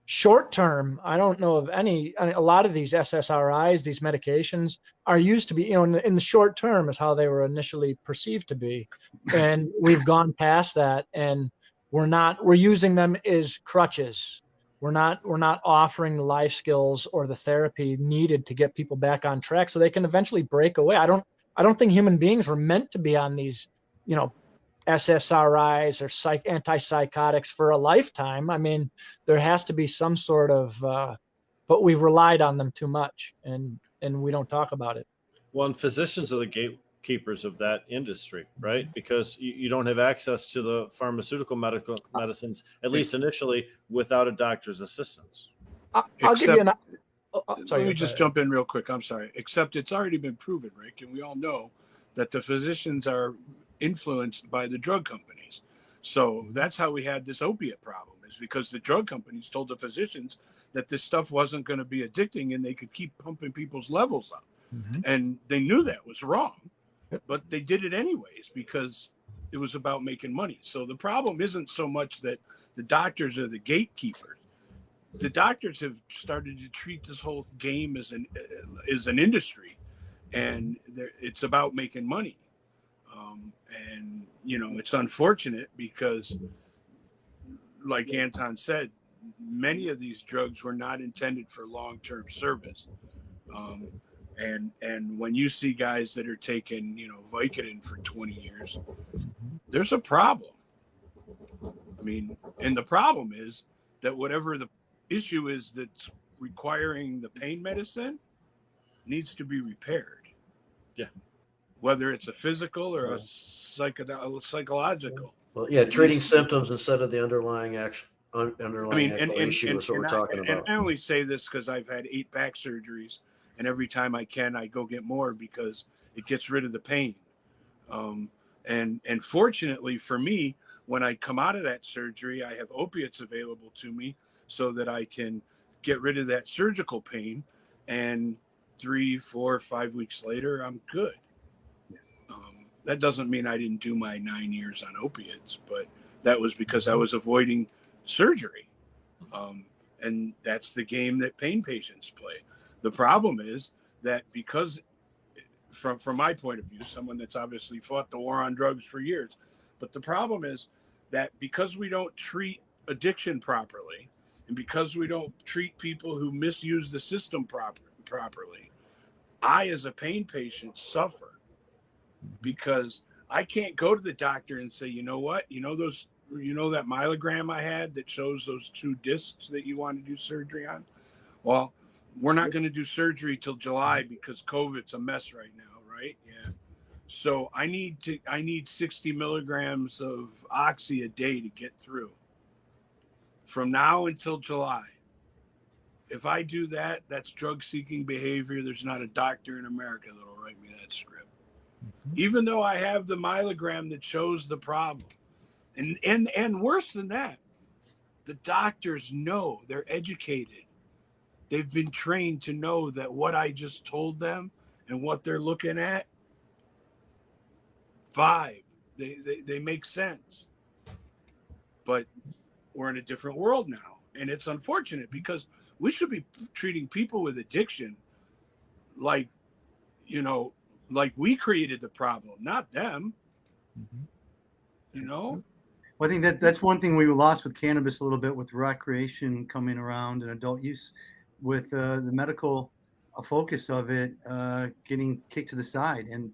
short term. I don't know of a lot of these SSRIs, these medications are used to be, in the short term is how they were initially perceived to be. And we've gone past that, and we're using them as crutches. We're not offering the life skills or the therapy needed to get people back on track so they can eventually break away. I don't think human beings were meant to be on these, SSRIs or antipsychotics for a lifetime. I mean, there has to be some sort of, but we've relied on them too much, and we don't talk about it. Well, and physicians are the gatekeepers of that industry, right? Because you don't have access to the pharmaceutical medicines, at least initially, without a doctor's assistance. I'll give you an. Let me just jump in real quick. I'm sorry. Except it's already been proven, Rick, and we all know that the physicians are influenced by the drug companies. So that's how we had this opiate problem, is because the drug companies told the physicians that this stuff wasn't going to be addicting and they could keep pumping people's levels up. Mm-hmm. And they knew that was wrong, but they did it anyways because it was about making money. So the problem isn't so much that the doctors are the gatekeepers. The doctors have started to treat this whole game as an industry, and it's about making money. And it's unfortunate because, like Anton said, many of these drugs were not intended for long-term service. And when you see guys that are taking, Vicodin for 20 years, there's a problem. I mean, and the problem is that whatever the issue is that's requiring the pain medicine needs to be repaired. Yeah. Whether it's a physical or a psychological. Well, yeah, treating symptoms instead of the underlying action. Issue is what we're talking about. And I only say this because I've had 8 back surgeries, and every time I can, I go get more because it gets rid of the pain. And fortunately for me, when I come out of that surgery, I have opiates available to me so that I can get rid of that surgical pain. And 3, 4, 5 weeks later, I'm good. That doesn't mean I didn't do my 9 years on opiates, but that was because I was avoiding surgery. And that's the game that pain patients play. The problem is that because, from my point of view, someone that's obviously fought the war on drugs for years, but the problem is that because we don't treat addiction properly, and because we don't treat people who misuse the system properly, I, as a pain patient, suffer because I can't go to the doctor and say, you know what, that myelogram I had that shows those 2 discs that you want to do surgery on. Well, we're not going to do surgery till July because COVID's a mess right now, right? Yeah. So I need 60 milligrams of oxy a day to get through from now until July. If I do that, that's drug-seeking behavior. There's not a doctor in America that'll write me that script. Even though I have the myelogram that shows the problem. And worse than that, the doctors know, they're educated. They've been trained to know that what I just told them and what they're looking at, they make sense. But we're in a different world now. And it's unfortunate because we should be treating people with addiction like we created the problem, not them. Well, I think that's one thing we lost with cannabis a little bit, with recreation coming around and adult use, with the medical focus of it getting kicked to the side. And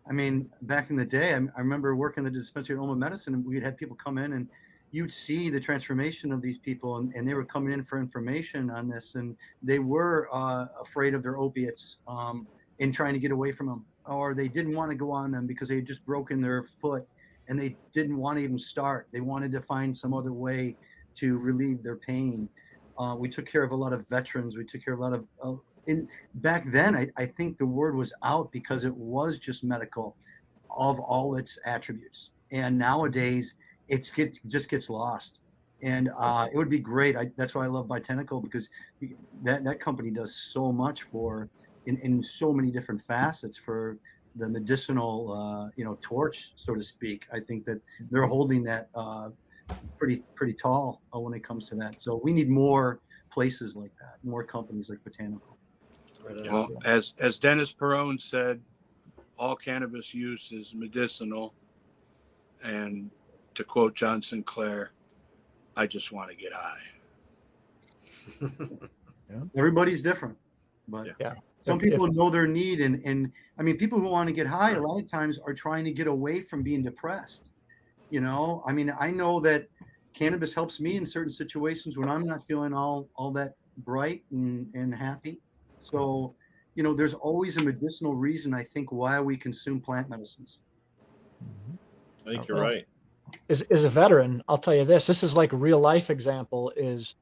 I mean, back in the day, I remember working in the dispensary at Oma Medicine, and we'd had people come in and you'd see the transformation of these people, and they were coming in for information on this, and they were afraid of their opiates and trying to get away from them, or they didn't want to go on them because they had just broken their foot and they didn't want to even start. They wanted to find some other way to relieve their pain. We took care of a lot of veterans. We took care of a lot of, back then, I think the word was out because it was just medical of all its attributes. And nowadays it just gets lost. And it would be great. That's why I love Botanical, because that company does so much for, in so many different facets for the medicinal, torch, so to speak. I think that they're holding that pretty tall when it comes to that. So we need more places like that, more companies like Botanical. Well, as Dennis Perone said, all cannabis use is medicinal. And to quote John Sinclair, I just want to get high. Everybody's different, but some people know their need. And I mean, people who want to get high, a lot of times are trying to get away from being depressed. You know, I mean, I know that cannabis helps me in certain situations when I'm not feeling all that bright and happy. So, you know, there's always a medicinal reason, I think, why we consume plant medicines. I think you're right. As a veteran, I'll tell you this is like a real life example is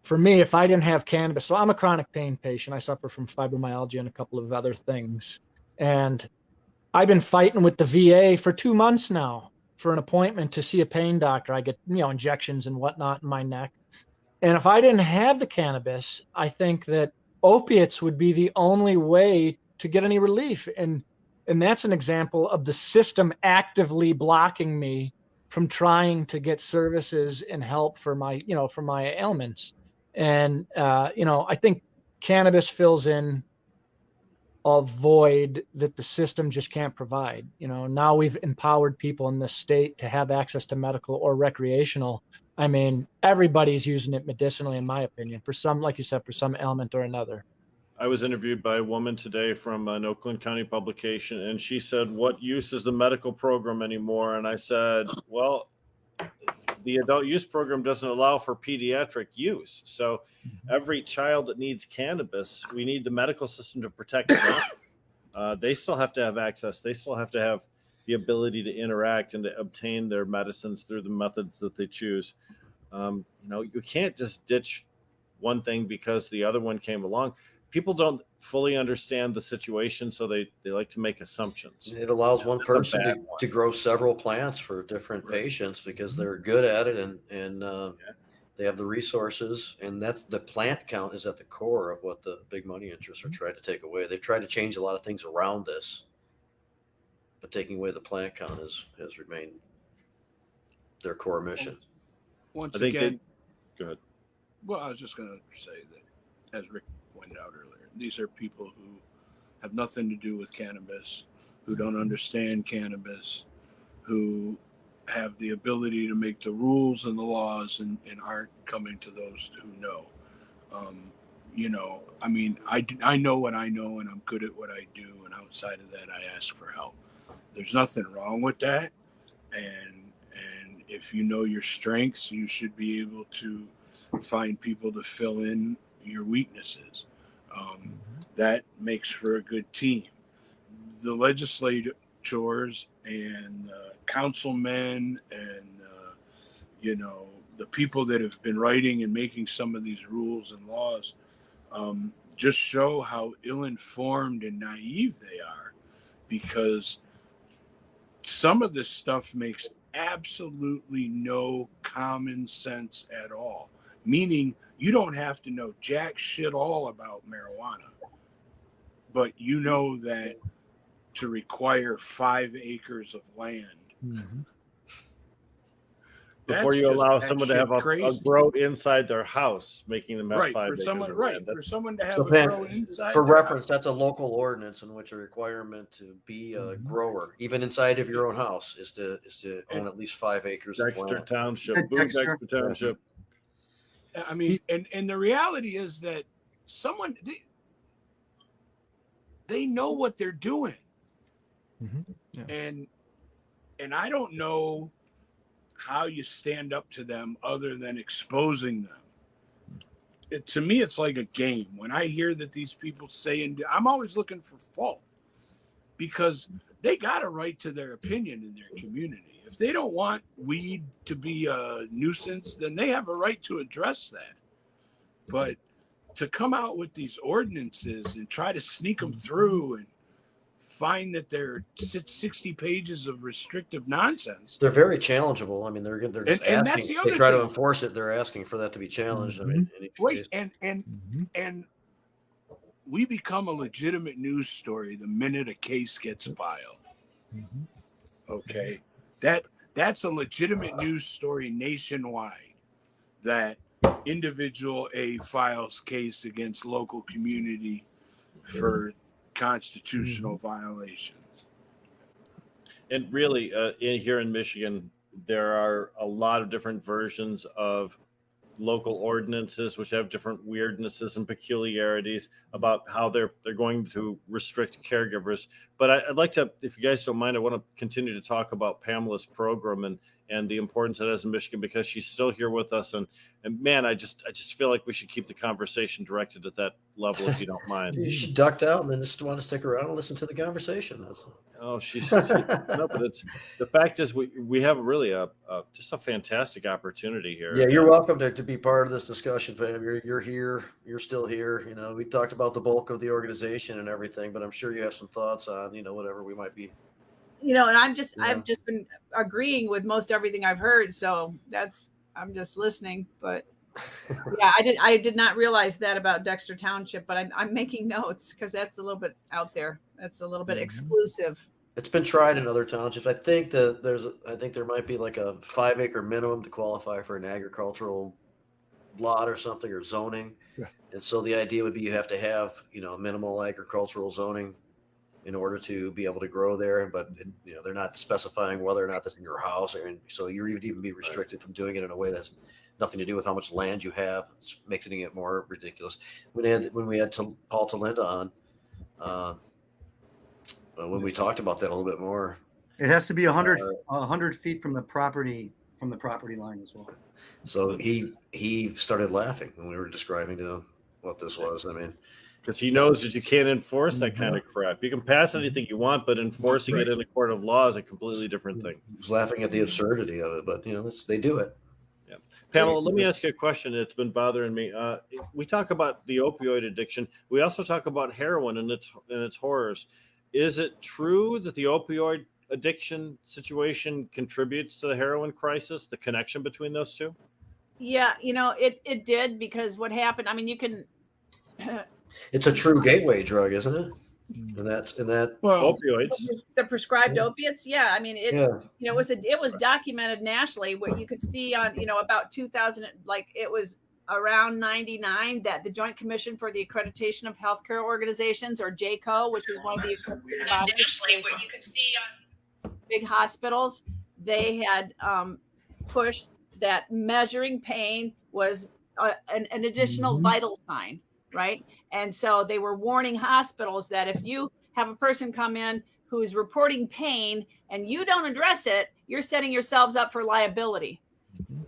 for me, if I didn't have cannabis, so I'm a chronic pain patient. I suffer from fibromyalgia and a couple of other things. And I've been fighting with the VA for 2 months now for an appointment to see a pain doctor. I get, injections and whatnot in my neck. And if I didn't have the cannabis, I think that opiates would be the only way to get any relief. And that's an example of the system actively blocking me from trying to get services and help for my, for my ailments. And, I think cannabis fills in a void that the system just can't provide. Now we've empowered people in this state to have access to medical or recreational. I mean, everybody's using it medicinally, in my opinion, for some, like you said, for some ailment or another. I was interviewed by a woman today from an Oakland County publication, and she said, "What use is the medical program anymore?" And I said, "Well, the adult use program doesn't allow for pediatric use. So every child that needs cannabis, we need the medical system to protect them. They still have to have access. They still have to have the ability to interact and to obtain their medicines through the methods that they choose. You can't just ditch one thing because the other one came along. People don't fully understand the situation, so they like to make assumptions. It allows one person to grow several plants for different patients because they're good at it and they have the resources. And that's the plant count is at the core of what the big money interests are trying to take away. They've tried to change a lot of things around this, but taking away the plant count has remained their core mission. Once I think again, go ahead. well, I was just going to say that, as Rick pointed out earlier, these are people who have nothing to do with cannabis, who don't understand cannabis, who have the ability to make the rules and the laws and aren't coming to those who know. I mean, I know what I know and I'm good at what I do. And outside of that, I ask for help. There's nothing wrong with that. And if you know your strengths, you should be able to find people to fill in your weaknesses. That makes for a good team. The legislators and councilmen and the people that have been writing and making some of these rules and laws just show how ill-informed and naive they are, because some of this stuff makes absolutely no common sense at all. Meaning you don't have to know jack shit all about marijuana, but you know that to require 5 acres of land Before you allow someone to have a grow inside their house, making them have 5 acres of land. For someone to have So, a Pam, grow inside for their reference, house. that's a local ordinance in which a requirement to be a grower, even inside of your own house, is to own at least 5 acres of Dexter land. Township, Dexter. Dexter Township. I mean, and the reality is that someone they know what they're doing, and I don't know how you stand up to them other than exposing them. To me, it's like a game. When I hear that these people say, and I'm always looking for fault, because they got a right to their opinion in their community. If they don't want weed to be a nuisance, then they have a right to address that. But to come out with these ordinances and try to sneak them through and find that they're 60 pages of restrictive nonsense. They're very challengeable. I mean, they're just And that's asking. the other They try to thing. enforce it. They're asking for that to be challenged. I mean, in each Right, case. and we become a legitimate news story the minute a case gets filed. Okay, that's a legitimate news story nationwide. That individual A files case against local community for constitutional violations. And really, here in Michigan, there are a lot of different versions of local ordinances which have different weirdnesses and peculiarities about how they're going to restrict caregivers. But I'd like to, if you guys don't mind, I want to continue to talk about Pamela's program and the importance it has in Michigan, because she's still here with us. And man, I just feel like we should keep the conversation directed at that level, if you don't mind. You should ducked out and then just want to stick around and listen to the conversation. Oh, no, but it's the fact is we have really just a fantastic opportunity here. Yeah, you're welcome to be part of this discussion, Pam. You're here. You're still here. You know, we talked about the bulk of the organization and everything, but I'm sure you have some thoughts on, you know, whatever we might be. You know, and I've just been agreeing with most everything I've heard. So I'm just listening. But yeah, I did not realize that about Dexter Township, but I'm making notes because that's a little bit out there. That's a little bit exclusive. It's been tried in other townships. I think that there might be like a 5-acre minimum to qualify for an agricultural lot or something, or zoning. Yeah. And so the idea would be you have to have, you know, minimal agricultural zoning in order to be able to grow there. But, you know, they're not specifying whether or not that's in your house, so you would even be restricted from doing it in a way that's nothing to do with how much land you have. It's making it more ridiculous. When we had Paul Talinda on, when we talked about that a little bit more, It has to be 100 feet from the property line as well. so he started laughing when we were describing to him what this was. I mean, because he knows that you can't enforce that kind of crap. You can pass anything you want, but enforcing it in a court of law is a completely different thing. he was laughing at the absurdity of it, but you know, they do it. Yeah. Pamela, let me ask you a question that's been bothering me. We talk about the opioid addiction. We also talk about heroin and its horrors. Is it true that the opioid addiction situation contributes to the heroin crisis, the connection between those two? Yeah, you know, it did, because what happened, I mean, you can It's a true gateway drug, isn't it? And that. Well, Opioids. the prescribed opiates. Yeah. I mean, Yeah. you know, it was documented nationally, where you could see on, you know, about 2000, like it was around 99 that the Joint Commission for the Accreditation of Healthcare Organizations, or JCO, which is one of the accredited bodies, where you could see on big hospitals, they had pushed that measuring pain was an additional vital sign, right? And so they were warning hospitals that if you have a person come in who's reporting pain and you don't address it, you're setting yourselves up for liability.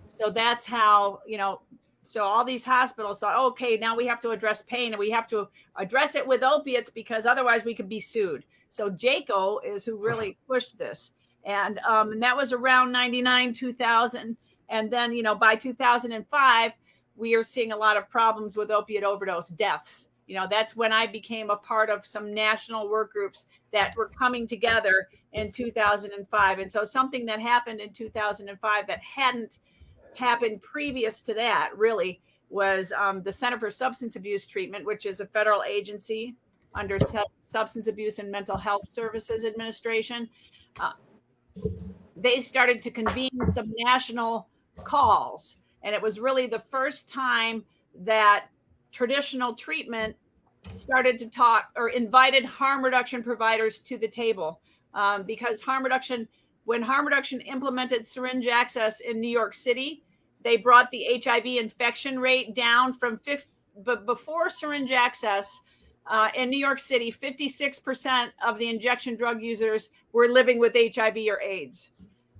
So that's how, you know, so all these hospitals thought, okay, now we have to address pain and we have to address it with opiates, because otherwise we could be sued. So JACO is who really pushed this. And that was around 99, 2000. And then, you know, by 2005, we are seeing a lot of problems with opiate overdose deaths. You know, that's when I became a part of some national work groups that were coming together in 2005. And so something that happened in 2005 that hadn't happened previous to that really was the Center for Substance Abuse Treatment, which is a federal agency under Substance Abuse and Mental Health Services Administration. They started to convene some national calls, and it was really the first time that traditional treatment started to talk or invited harm reduction providers to the table, because when harm reduction implemented syringe access in New York City, they brought the HIV infection rate down from but before syringe access in New York City, 56% of the injection drug users were living with HIV or AIDS.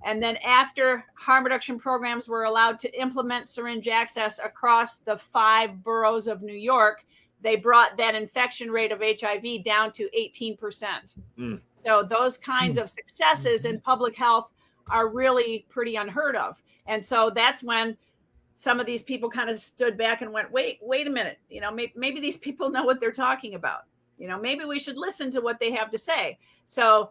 And then after harm reduction programs were allowed to implement syringe access across the 5 boroughs of New York, they brought that infection rate of HIV down to 18%. So those kinds of successes in public health are really pretty unheard of. And so that's when some of these people kind of stood back and went, wait a minute, you know, maybe these people know what they're talking about. You know, maybe we should listen to what they have to say. So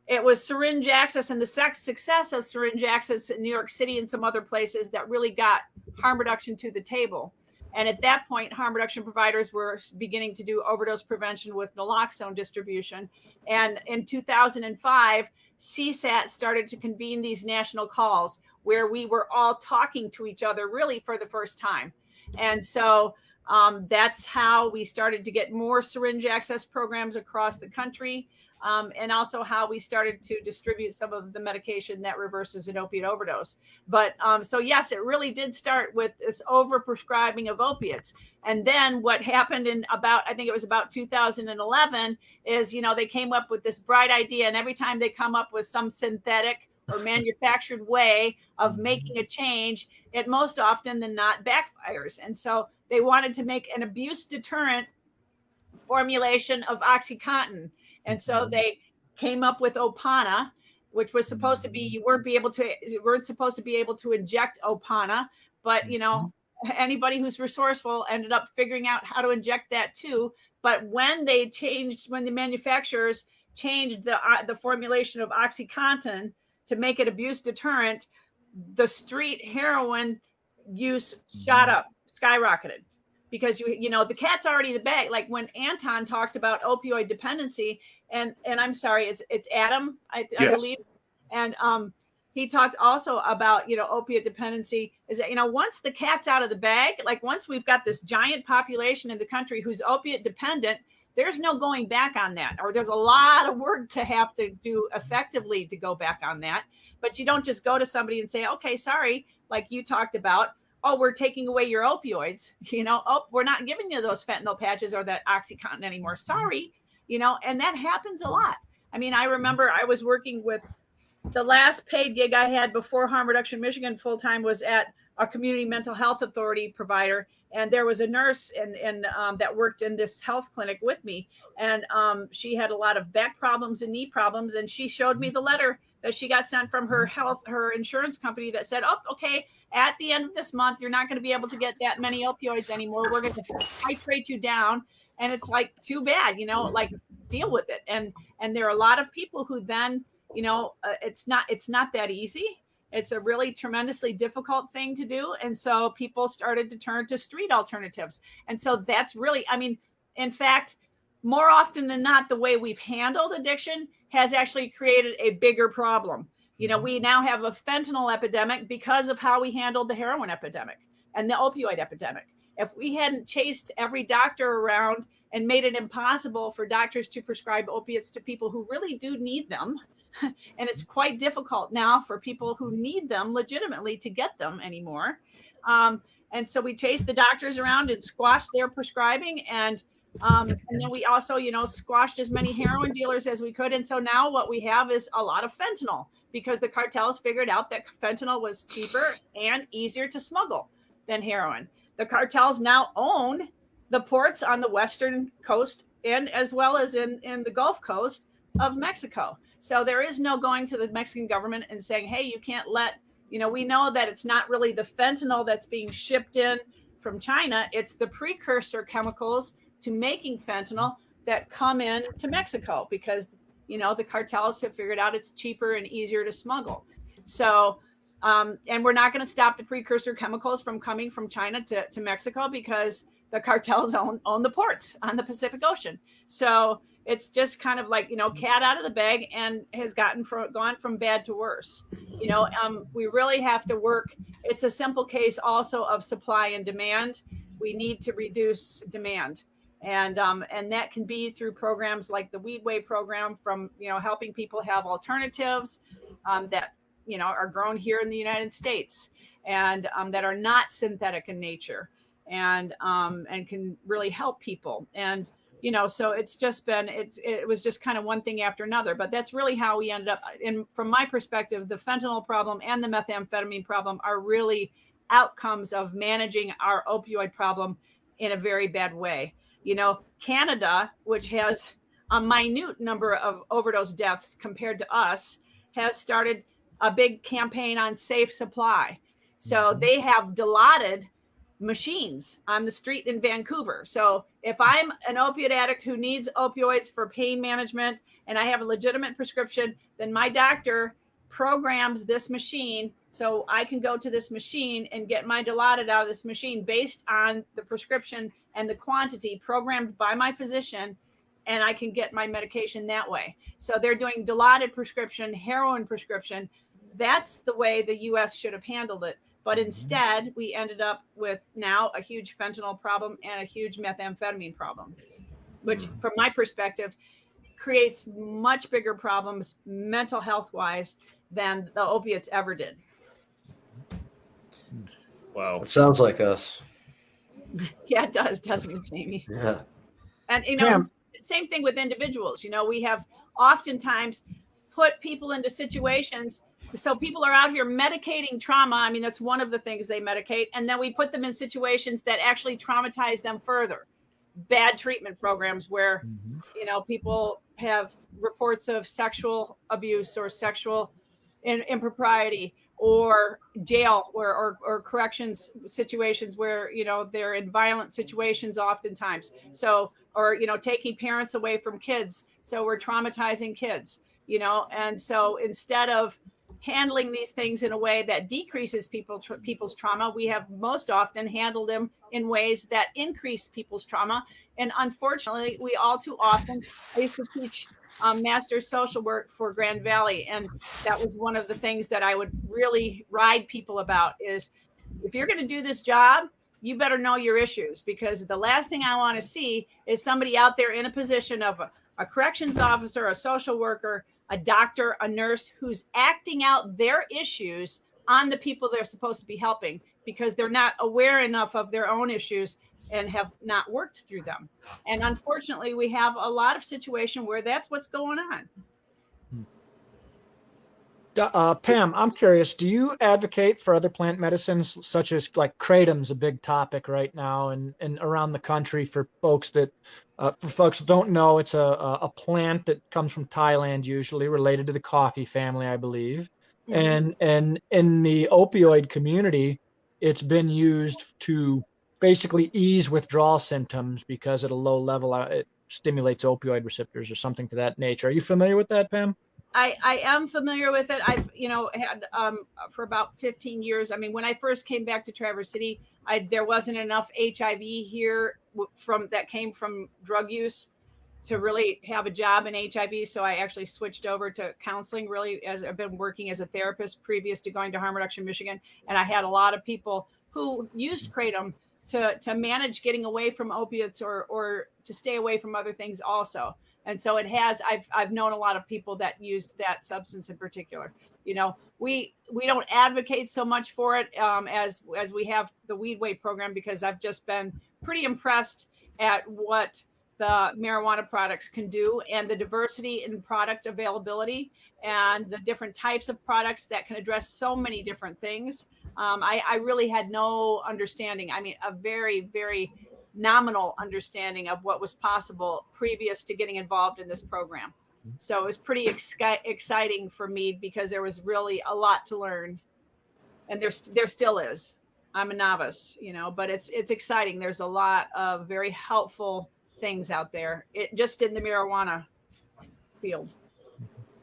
it was syringe access and the success of syringe access in New York City and some other places that really got harm reduction to the table. And at that point, harm reduction providers were beginning to do overdose prevention with naloxone distribution. And in 2005, CSAT started to convene these national calls where we were all talking to each other really for the first time. And so that's how we started to get more syringe access programs across the country. And also how we started to distribute some of the medication that reverses an opiate overdose. But so yes, it really did start with this overprescribing of opiates. And then what happened in I think it was about 2011 is, you know, they came up with this bright idea, and every time they come up with some synthetic or manufactured way of making a change, it most often than not backfires. And so they wanted to make an abuse deterrent formulation of OxyContin. And so they came up with Opana, which was supposed to be, you weren't supposed to be able to inject Opana, but you know, anybody who's resourceful ended up figuring out how to inject that too. But when the manufacturers changed the formulation of OxyContin to make it abuse deterrent, the street heroin use shot up, skyrocketed. Because you know the cat's already in the bag. Like when Anton talked about opioid dependency, and I'm sorry, it's Adam, I believe, and he talked also about, you know, opiate dependency is that, you know, once the cat's out of the bag, like once we've got this giant population in the country who's opiate dependent, there's no going back on that, or there's a lot of work to have to do effectively to go back on that. But you don't just go to somebody and say, okay, sorry, like you talked about, oh, we're taking away your opioids, you know, oh, we're not giving you those fentanyl patches or that OxyContin anymore. Sorry, you know, and that happens a lot. I mean, I remember I was working with the last paid gig I had before Harm Reduction Michigan full-time was at a community mental health authority provider. And there was a nurse and that worked in this health clinic with me. And she had a lot of back problems and knee problems. And she showed me the letter that she got sent from her insurance company that said, oh, okay, at the end of this month, you're not going to be able to get that many opioids anymore. We're going to titrate you down. And it's like, too bad, you know, like deal with it. And there are a lot of people who then, you know, it's not that easy. It's a really tremendously difficult thing to do. And so people started to turn to street alternatives. And so that's really, I mean, in fact, more often than not, the way we've handled addiction has actually created a bigger problem. You know, we now have a fentanyl epidemic because of how we handled the heroin epidemic and the opioid epidemic. If we hadn't chased every doctor around and made it impossible for doctors to prescribe opiates to people who really do need them, and it's quite difficult now for people who need them legitimately to get them anymore. And so we chased the doctors around and squashed their prescribing. And then we also, you know, squashed as many heroin dealers as we could. And so now what we have is a lot of fentanyl because the cartels figured out that fentanyl was cheaper and easier to smuggle than heroin. The cartels now own the ports on the western coast and as well as in the Gulf Coast of Mexico. So there is no going to the Mexican government and saying, hey, you can't let, you know, we know that it's not really the fentanyl that's being shipped in from China. It's the precursor chemicals to making fentanyl that come in to Mexico because, you know, the cartels have figured out it's cheaper and easier to smuggle. So, and we're not going to stop the precursor chemicals from coming from China to Mexico because the cartels own the ports on the Pacific Ocean. So it's just kind of like, you know, cat out of the bag and has gone from bad to worse. You know, we really have to work. It's a simple case also of supply and demand. We need to reduce demand. And that can be through programs like the Weed Way program from, you know, helping people have alternatives that, you know, are grown here in the United States and that are not synthetic in nature and can really help people. And, you know, so it's just been, it was just kind of one thing after another, but that's really how we ended up. And from my perspective, the fentanyl problem and the methamphetamine problem are really outcomes of managing our opioid problem in a very bad way. You know, Canada, which has a minute number of overdose deaths compared to us, has started a big campaign on safe supply. So they have dilaudid machines on the street in Vancouver. So if I'm an opiate addict who needs opioids for pain management and I have a legitimate prescription, then my doctor programs this machine so I can go to this machine and get my dilaudid out of this machine based on the prescription and the quantity programmed by my physician, and I can get my medication that way. So they're doing dilaudid prescription, heroin prescription. That's the way the U.S. should have handled it. But instead, we ended up with now a huge fentanyl problem and a huge methamphetamine problem, which from my perspective creates much bigger problems mental health wise than the opiates ever did. Wow. It sounds like us. Yeah, it does, doesn't it, Jamie? Yeah. And, you know, same thing with individuals. You know, we have oftentimes put people into situations. So people are out here medicating trauma. I mean, that's one of the things they medicate. And then we put them in situations that actually traumatize them further. Bad treatment programs where, people have reports of sexual abuse or sexual impropriety, or jail or corrections situations where, they're in violent situations oftentimes. So, or, taking parents away from kids. So we're traumatizing kids, and so instead of handling these things in a way that decreases people's trauma, we have most often handled them in ways that increase people's trauma. And unfortunately, we all too often, I used to teach master's social work for Grand Valley, and that was one of the things that I would really ride people about is, if you're going to do this job, you better know your issues, because the last thing I want to see is somebody out there in a position of a corrections officer, a social worker, a doctor, a nurse, who's acting out their issues on the people they're supposed to be helping, because they're not aware enough of their own issues and have not worked through them. And unfortunately, we have a lot of situation where that's what's going on. Pam, I'm curious, do you advocate for other plant medicines, such as like kratom's a big topic right now and around the country for folks that don't know, it's a plant that comes from Thailand, usually related to the coffee family, I believe. And in the opioid community, it's been used to basically ease withdrawal symptoms because at a low level, it stimulates opioid receptors or something to that nature. Are you familiar with that, Pam? I am familiar with it. I've, had for about 15 years. I mean, when I first came back to Traverse City, there wasn't enough HIV here that came from drug use to really have a job in HIV. So I actually switched over to counseling, really, as I've been working as a therapist previous to going to Harm Reduction Michigan. And I had a lot of people who used kratom to manage getting away from opiates or to stay away from other things also. And so I've known a lot of people that used that substance in particular. We don't advocate so much for it as we have the Weed Way program, because I've just been pretty impressed at what the marijuana products can do, and the diversity in product availability, and the different types of products that can address so many different things. I really had no understanding. I mean, a very, very nominal understanding of what was possible previous to getting involved in this program. So it was pretty exciting for me, because there was really a lot to learn, and there still is. I'm a novice, but it's exciting. There's a lot of very helpful things out there, just in the marijuana field.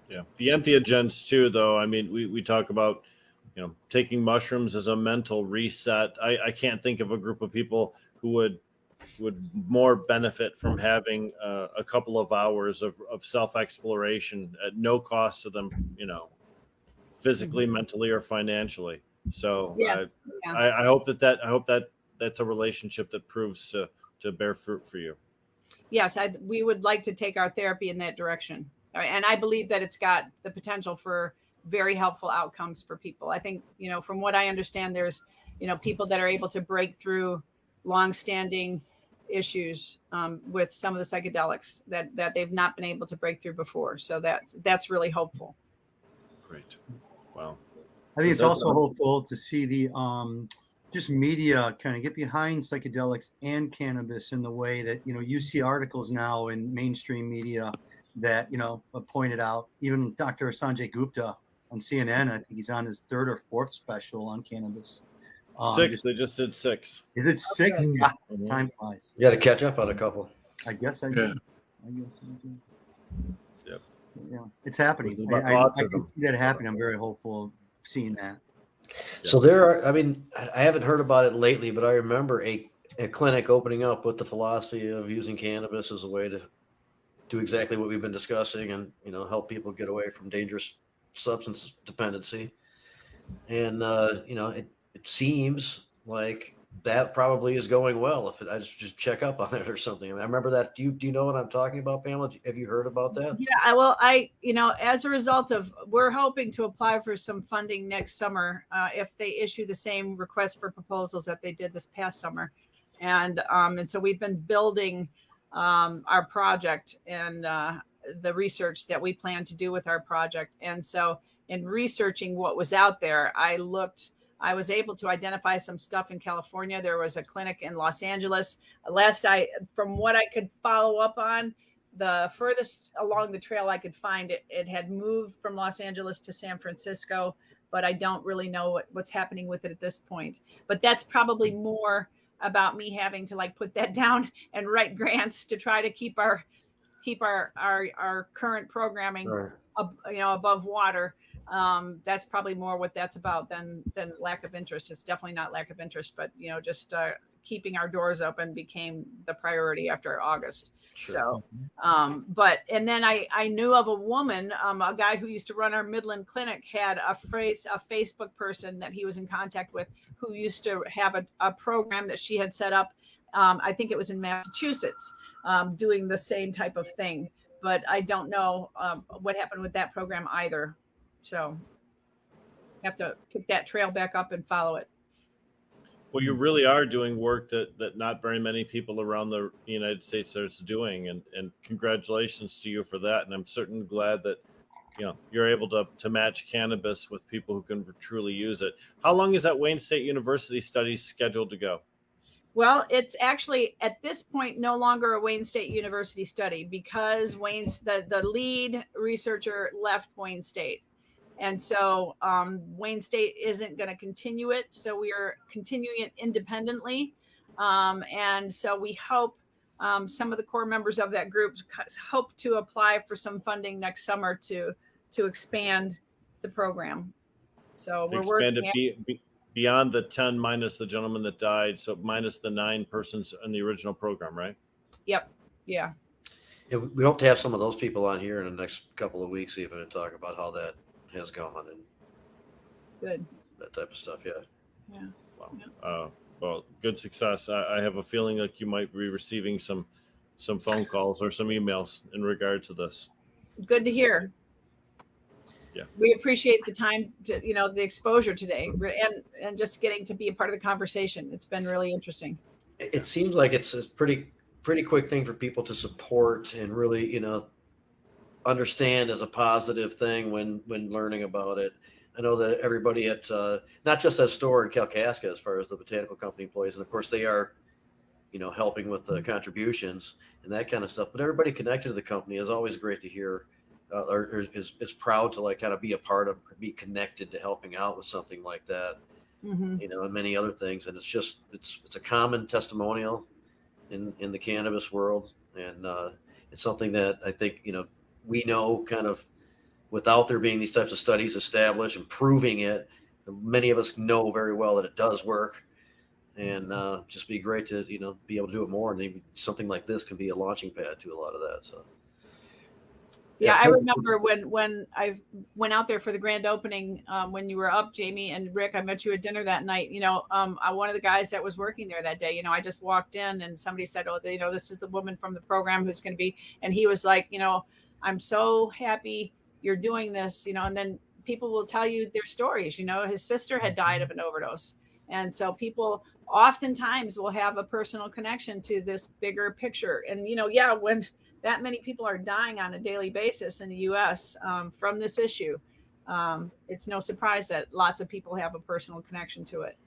Yeah, the entheogens too, though. I mean, we talk about taking mushrooms as a mental reset. I can't think of a group of people who would more benefit from having a couple of hours of self-exploration at no cost to them, physically, mentally, or financially. So yes. I hope that's a relationship that proves to bear fruit for you. Yes, we would like to take our therapy in that direction. And I believe that it's got the potential for very helpful outcomes for people. I think, from what I understand, there's, people that are able to break through longstanding issues with some of the psychedelics that they've not been able to break through before. So that's really hopeful. Great. Wow. I think it's also hopeful to see the just media kind of get behind psychedelics and cannabis in the way that, you see articles now in mainstream media that, pointed out, even Dr. Sanjay Gupta on CNN, I think he's on his 3rd or 4th special on cannabis. 6. They just did 6. Is it 6? Okay. Yeah, time flies. You got to catch up on a couple. I guess I Yeah. do. I guess I do. Yep. Yeah, it's happening. It was about I can autism. see that happening. I'm very hopeful of seeing that. So I haven't heard about it lately, but I remember a clinic opening up with the philosophy of using cannabis as a way to do exactly what we've been discussing and, help people get away from dangerous substance dependency. And, it seems like that probably is going well. If I just check up on it or something. I remember that. Do you know what I'm talking about, Pamela? Have you heard about that? Yeah, as a result of, we're hoping to apply for some funding next summer if they issue the same request for proposals that they did this past summer. And so we've been building our project, and the research that we plan to do with our project. And so in researching what was out there, I was able to identify some stuff in California. There was a clinic in Los Angeles. From what I could follow up on, the furthest along the trail I could find it had moved from Los Angeles to San Francisco, but I don't really know what's happening with it at this point. But that's probably more about me having to like put that down and write grants to try to keep our current programming, Right. above water. That's probably more what that's about than lack of interest. It's definitely not lack of interest, but just keeping our doors open became the priority after August. Sure. So, and then I knew of a woman, a guy who used to run our Midland clinic had a Facebook person that he was in contact with who used to have a program that she had set up. I think it was in Massachusetts, doing the same type of thing, but I don't know what happened with that program either. So have to pick that trail back up and follow it. Well, you really are doing work that not very many people around the United States are doing, and congratulations to you for that. And I'm certainly glad that you're able to match cannabis with people who can truly use it. How long is that Wayne State University study scheduled to go? Well, it's actually at this point no longer a Wayne State University study because the lead researcher left Wayne State. And so Wayne State isn't going to continue it. So we are continuing it independently. And so we hope some of the core members of that group hope to apply for some funding next summer to expand the program. So we're working beyond the 10 minus the gentleman that died. So minus the 9 persons in the original program, right? Yep. Yeah. Yeah, we hope to have some of those people on here in the next couple of weeks, even to talk about how that has gone and Good. that type of stuff. Yeah. Yeah. Wow. Well, good success. I have a feeling like you might be receiving some phone calls or some emails in regard to this. Good to hear. Yeah. We appreciate the time to, the exposure today and just getting to be a part of the conversation. It's been really interesting. It seems like it's a pretty quick thing for people to support and really, understand as a positive thing when learning about it. I know that everybody at not just that store in Kalkaska, as far as the botanical company employees, and of course they are, helping with the contributions and that kind of stuff. But everybody connected to the company is always great to hear, or is proud to like kind of be a part of, be connected to helping out with something like that, Mm-hmm. and many other things. And it's a common testimonial in the cannabis world, and it's something that I think we know kind of without there being these types of studies established and proving it, many of us know very well that it does work, and just be great to, be able to do it more. And maybe something like this can be a launching pad to a lot of that. So. Yeah, I remember when I went out there for the grand opening, when you were up, Jamie and Rick, I met you at dinner that night. One of the guys that was working there that day, I just walked in and somebody said, "Oh, this is the woman from the program who's going to be," and he was like, "I'm so happy you're doing this," and then people will tell you their stories. His sister had died of an overdose. And so people oftentimes will have a personal connection to this bigger picture. And, when that many people are dying on a daily basis in the U.S. From this issue, it's no surprise that lots of people have a personal connection to it.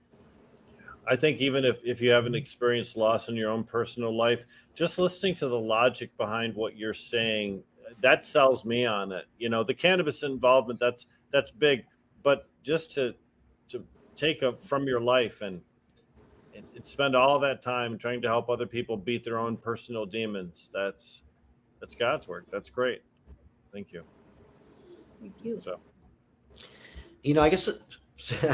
I think even if you haven't experienced loss in your own personal life, just listening to the logic behind what you're saying, that sells me on it. The cannabis involvement, that's big, but just to take from your life and spend all that time trying to help other people beat their own personal demons, that's God's work. That's great. Thank you. Thank you. So, I guess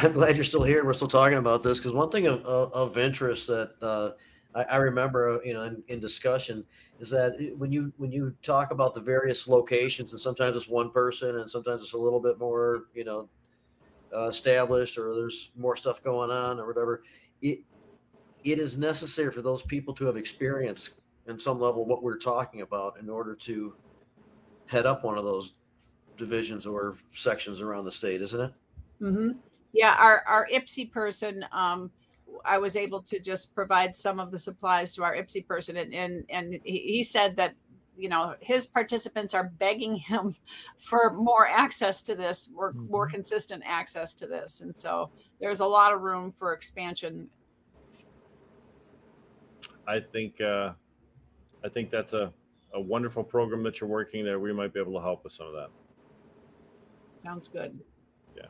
I'm glad you're still here and we're still talking about this, because one thing of interest that I remember, in discussion, is that when you talk about the various locations, and sometimes it's one person and sometimes it's a little bit more, established, or there's more stuff going on or whatever, it is necessary for those people to have experienced in some level what we're talking about in order to head up one of those divisions or sections around the state, isn't it? Mm-hmm. Yeah, our IPSI person, I was able to just provide some of the supplies to our IPSI person, and he said that his participants are begging him for more access to this, more consistent access to this. And so there's a lot of room for expansion. I think that's a wonderful program that you're working there. We might be able to help with some of that. Sounds good. Yeah.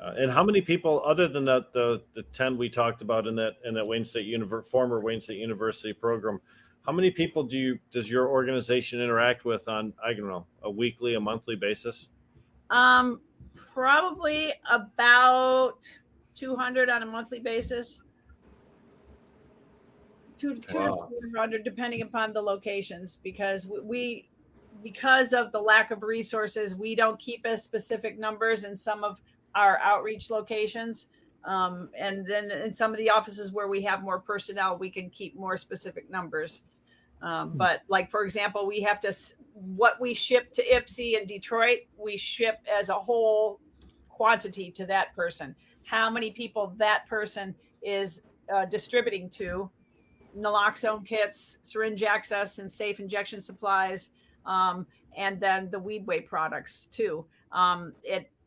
And how many people, other than that, the 10 we talked about in that Wayne State former Wayne State University program, how many people does your organization interact with on, I don't know, a weekly, a monthly basis? Probably about 200 on a monthly basis. 200 to 400, depending upon the locations, because because of the lack of resources, we don't keep as specific numbers in some of our outreach locations. And then in some of the offices where we have more personnel, we can keep more specific numbers. But like, for example, we have to, what we ship to Ypsi and Detroit, we ship as a whole quantity to that person. How many people that person is distributing to, naloxone kits, syringe access, and safe injection supplies, and then the weedway products too.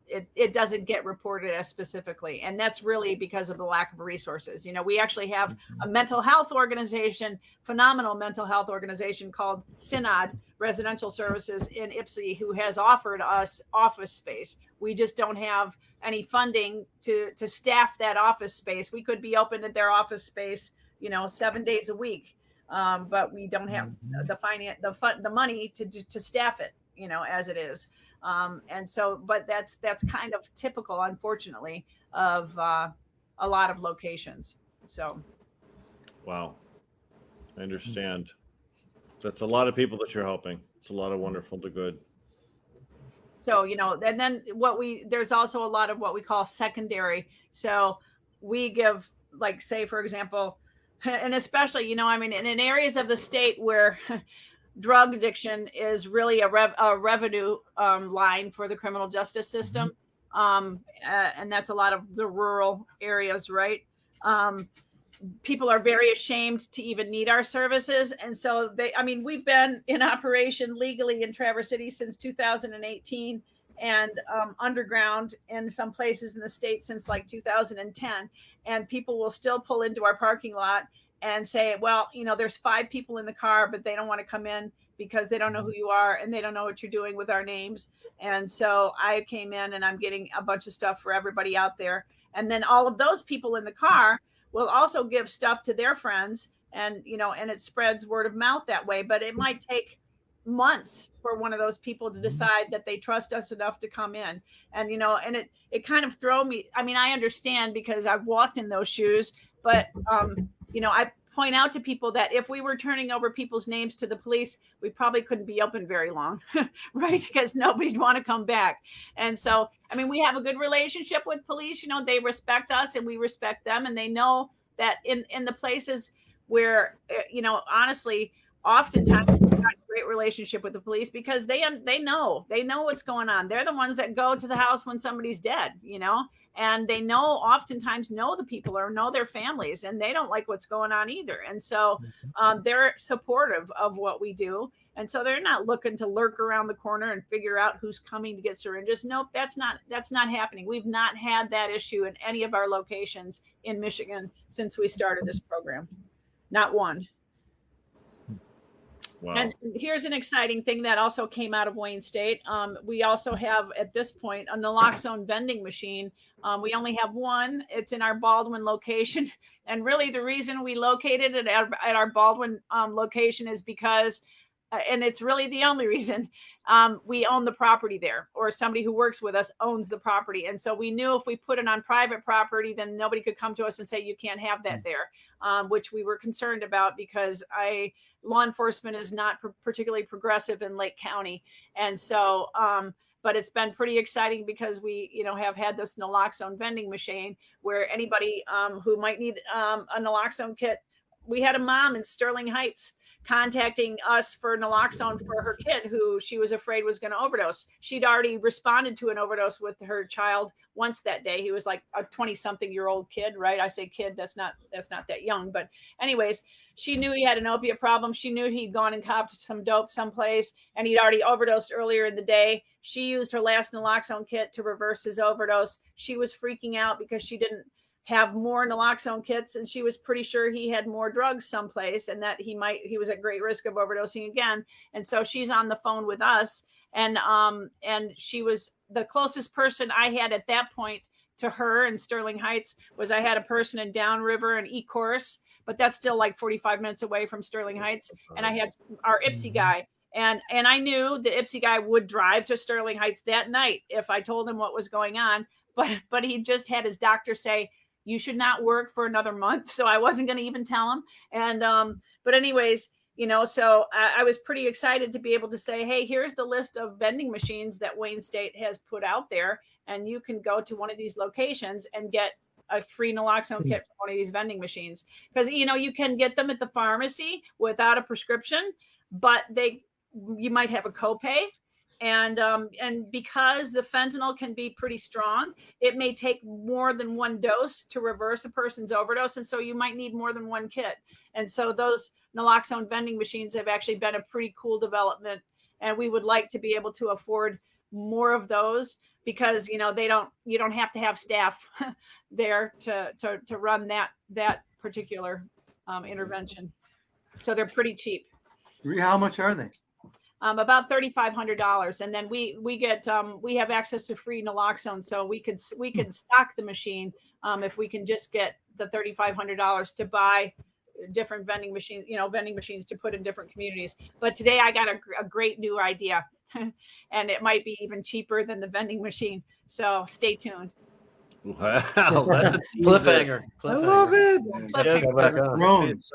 It doesn't get reported as specifically, and that's really because of the lack of resources. We actually have a mental health organization, phenomenal mental health organization called Synod Residential Services in Ypsi, who has offered us office space. We just don't have any funding to staff that office space. We could be open at their office space 7 days a week, but we don't have the money to staff it, as it is. And so, but that's kind of typical, unfortunately, of a lot of locations. So. Wow. I understand. That's a lot of people that you're helping. It's a lot of wonderful to good. So, and then there's also a lot of what we call secondary. So we give, like, say, for example, and especially, in areas of the state where drug addiction is really a revenue line for the criminal justice system. And that's a lot of the rural areas, right? People are very ashamed to even need our services. And so we've been in operation legally in Traverse City since 2018 and underground in some places in the state since like 2010. And people will still pull into our parking lot and say, well, there's 5 people in the car, but they don't want to come in because they don't know who you are and they don't know what you're doing with our names. And so I came in and I'm getting a bunch of stuff for everybody out there. And then all of those people in the car will also give stuff to their friends, and and it spreads word of mouth that way. But it might take months for one of those people to decide that they trust us enough to come in. And and it kind of throw me. I understand because I've walked in those shoes, but I point out to people that if we were turning over people's names to the police, we probably couldn't be open very long, right? Because nobody'd want to come back. And so, we have a good relationship with police. They respect us and we respect them, and they know that in the places where, honestly, oftentimes we've got a great relationship with the police because they know what's going on. They're the ones that go to the house when somebody's dead, and they oftentimes know the people or know their families, and they don't like what's going on either. And so they're supportive of what we do. And so they're not looking to lurk around the corner and figure out who's coming to get syringes. Nope, that's not happening. We've not had that issue in any of our locations in Michigan since we started this program. Not one. Wow. And here's an exciting thing that also came out of Wayne State. We also have, at this point, a naloxone vending machine. We only have one. It's in our Baldwin location. And really the reason we located it at our Baldwin location is because, and it's really the only reason, we own the property there, or somebody who works with us owns the property. And so we knew if we put it on private property, then nobody could come to us and say, you can't have that there, which we were concerned about because law enforcement is not particularly progressive in Lake County. And so, but it's been pretty exciting because we, have had this naloxone vending machine where anybody who might need a naloxone kit. We had a mom in Sterling Heights contacting us for naloxone for her kid who she was afraid was going to overdose. She'd already responded to an overdose with her child once that day. He was like a 20-something-year-old kid, right? I say kid, that's not that young. But anyways, she knew he had an opiate problem. She knew he'd gone and copped some dope someplace, and he'd already overdosed earlier in the day. She used her last naloxone kit to reverse his overdose. She was freaking out because she didn't have more naloxone kits, and she was pretty sure he had more drugs someplace and that he was at great risk of overdosing again. And so she's on the phone with us, and she was the closest person I had at that point to her in Sterling Heights. Was I had a person in Downriver and Ecorse, but that's still like 45 minutes away from Sterling Heights. And I had our IPSI guy, and I knew the IPSI guy would drive to Sterling Heights that night if I told him what was going on. But he just had his doctor say, you should not work for another month. So I wasn't going to even tell him. And, but anyways, so I was pretty excited to be able to say, hey, here's the list of vending machines that Wayne State has put out there. And you can go to one of these locations and get a free naloxone kit from one of these vending machines. Because, you can get them at the pharmacy without a prescription, but you might have a copay. And because the fentanyl can be pretty strong, it may take more than one dose to reverse a person's overdose. And so you might need more than one kit. And so those naloxone vending machines have actually been a pretty cool development. And we would like to be able to afford more of those because, you don't have to have staff there to run that particular intervention. So they're pretty cheap. How much are they? About $3,500, and then we get we have access to free naloxone, so we could stock the machine if we can just get the $3,500 to buy different vending machines to put in different communities. But today I got a great new idea, and it might be even cheaper than the vending machine. So stay tuned. Wow, that's a Cliffhanger. I love it. Yes, go back on. Drones.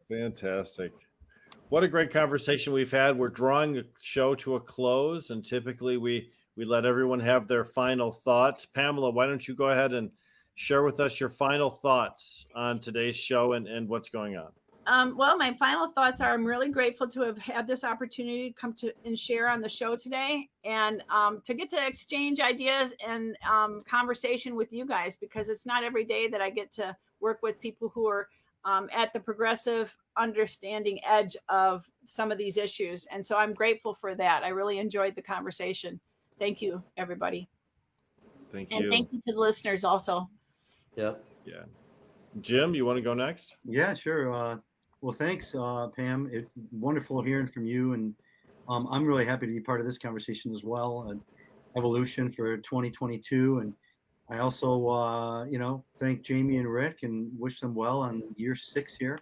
Fantastic. What a great conversation we've had. We're drawing the show to a close, and typically we let everyone have their final thoughts. Pamela, why don't you go ahead and share with us your final thoughts on today's show and what's going on? Well, my final thoughts are I'm really grateful to have had this opportunity to come to and share on the show today, and to get to exchange ideas and conversation with you guys, because it's not every day that I get to work with people who are at the progressive understanding edge of some of these issues. And so I'm grateful for that. I really enjoyed the conversation. Thank you, everybody. Thank you. And thank you to the listeners also. Yeah. Yeah. Jim, you want to go next? Yeah, sure. Well, thanks, Pam. It's wonderful hearing from you. And I'm really happy to be part of this conversation as well. Evolution for 2022. And I also, thank Jamie and Rick and wish them well on year 6 here.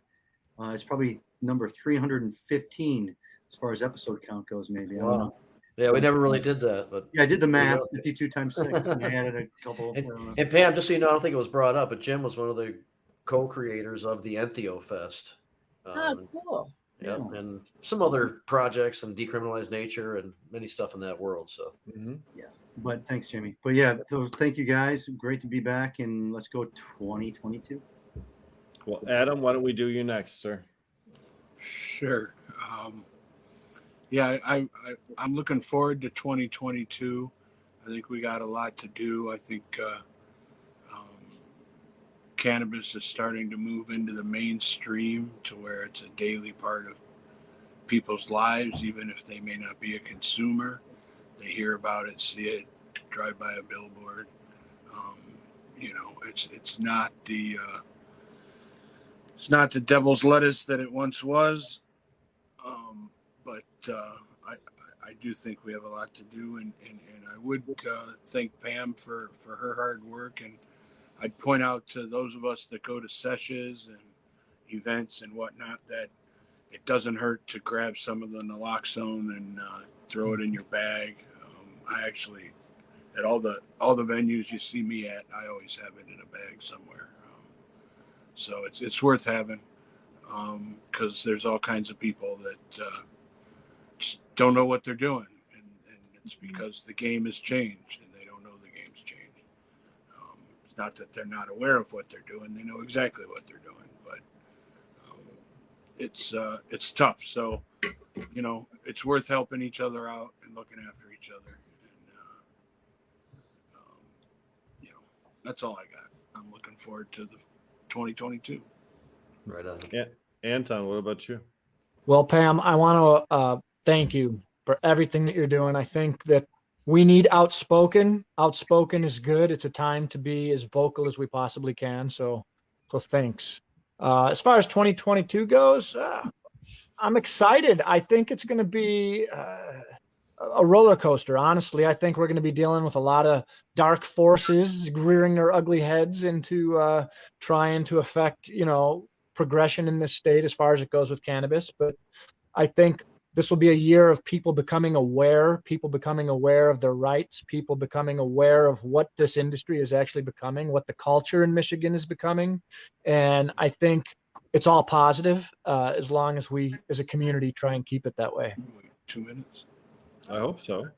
It's probably number 315 as far as episode count goes, maybe. I don't know. Yeah, we never really did that, but yeah, I did the math, 52 times 6, and I added a couple. And Pam, just so you know, I don't think it was brought up, but Jim was one of the co-creators of the Entheo Fest. Cool. Yeah, and some other projects and Decriminalize Nature and many stuff in that world. So yeah, but thanks, Jimmy. But yeah, so thank you guys. Great to be back, and let's go 2022. Well, Adam, why don't we do you next, sir? Sure. Yeah, I'm looking forward to 2022. I think we got a lot to do. I think cannabis is starting to move into the mainstream to where it's a daily part of people's lives, even if they may not be a consumer. They hear about it, see it, drive by a billboard. It's not the devil's lettuce that it once was. But I do think we have a lot to do, and I would thank Pam for her hard work, and I'd point out to those of us that go to sessions and events and whatnot that it doesn't hurt to grab some of the naloxone and throw it in your bag. I actually, at all the venues you see me at, I always have it in a bag somewhere. So it's worth having, because there's all kinds of people that just don't know what they're doing, and it's because the game has changed and they don't know the game's changed. It's not that they're not aware of what they're doing; they know exactly what they're doing. But it's tough. So, you know, it's worth helping each other out and looking after each other. And, you know, that's all I got. I'm looking forward to the 2022. Right on. Yeah. Anton, what about you? Well, Pam, I want to thank you for everything that you're doing. I think that we need outspoken. Outspoken is good. It's a time to be as vocal as we possibly can. So thanks. As far as 2022 goes, I'm excited. I think it's going to be a roller coaster. Honestly, I think we're going to be dealing with a lot of dark forces rearing their ugly heads into trying to affect, you know, progression in this state as far as it goes with cannabis. But I think this will be a year of people becoming aware of their rights, people becoming aware of what this industry is actually becoming, what the culture in Michigan is becoming. And I think it's all positive as long as we as a community try and keep it that way. Wait 2 minutes. I hope so.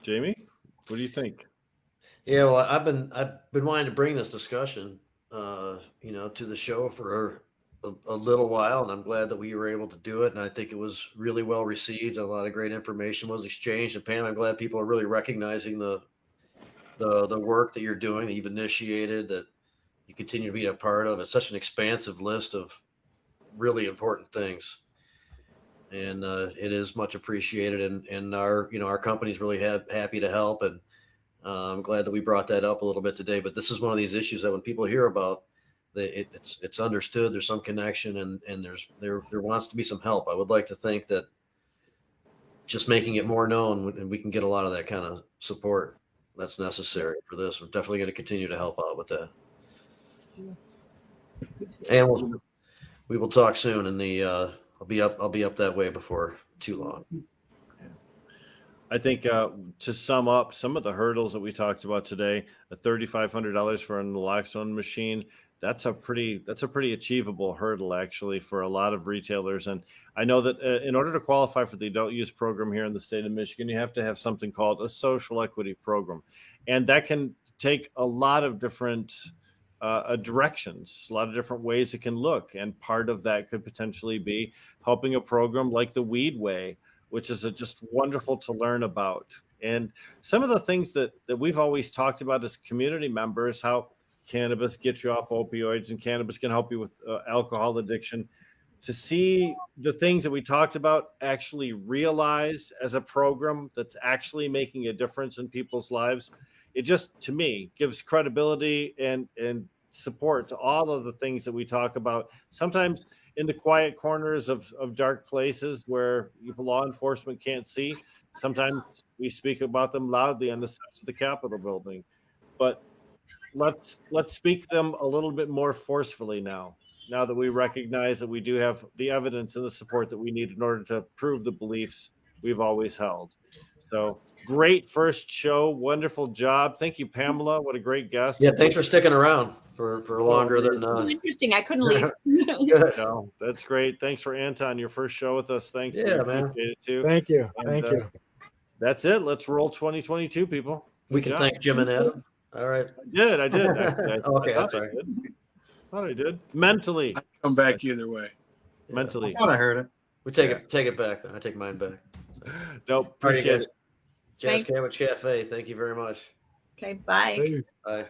Jamie, what do you think? Yeah, well, I've been wanting to bring this discussion, you know, to the show for a little while, and I'm glad that we were able to do it. And I think it was really well received. A lot of great information was exchanged. And Pam, I'm glad people are really recognizing the work that you're doing, that you've initiated, that you continue to be a part of. It's such an expansive list of really important things, and it is much appreciated. And our, you know, our company's really happy to help. And I'm glad that we brought that up a little bit today. But this is one of these issues that when people hear about, it's understood. There's some connection, and there wants to be some help. I would like to think that just making it more known, and we can get a lot of that kind of support that's necessary for this. We're definitely going to continue to help out with that. And we will talk soon. And I'll be up that way before too long. I think to sum up some of the hurdles that we talked about today, a $3,500 for a naloxone machine, that's a pretty achievable hurdle actually for a lot of retailers. And I know that in order to qualify for the adult use program here in the state of Michigan, you have to have something called a social equity program, and that can take a lot of different directions, a lot of different ways it can look. And part of that could potentially be helping a program like the Weed Way, which is just wonderful to learn about. And some of the things that we've always talked about as community members, how cannabis gets you off opioids and cannabis can help you with alcohol addiction. To see the things that we talked about actually realized as a program that's actually making a difference in people's lives, it just, to me, gives credibility and support to all of the things that we talk about. Sometimes in the quiet corners of dark places where law enforcement can't see. Sometimes we speak about them loudly on the steps of the Capitol building. But let's speak them a little bit more forcefully now that we recognize that we do have the evidence and the support that we need in order to prove the beliefs we've always held. So great first show. Wonderful job. Thank you, Pamela. What a great guest. Yeah, thanks for sticking around for longer than Interesting. I couldn't leave. good. No, that's great. Thanks for Anton, your first show with us. Thanks. Yeah, we man. appreciate it too. Thank you. And, Thank you. That's it. Let's roll 2022, people. We Good can job. thank Jim and Adam. All right. I did. Okay, that's I right. thought I did. Mentally. Come back either way. Yeah. Mentally. I thought I heard it. We take it back then. I take mine back. Nope. Appreciate it. Jazz Cabbage Cafe. Thank you very much. Okay, bye. Bye.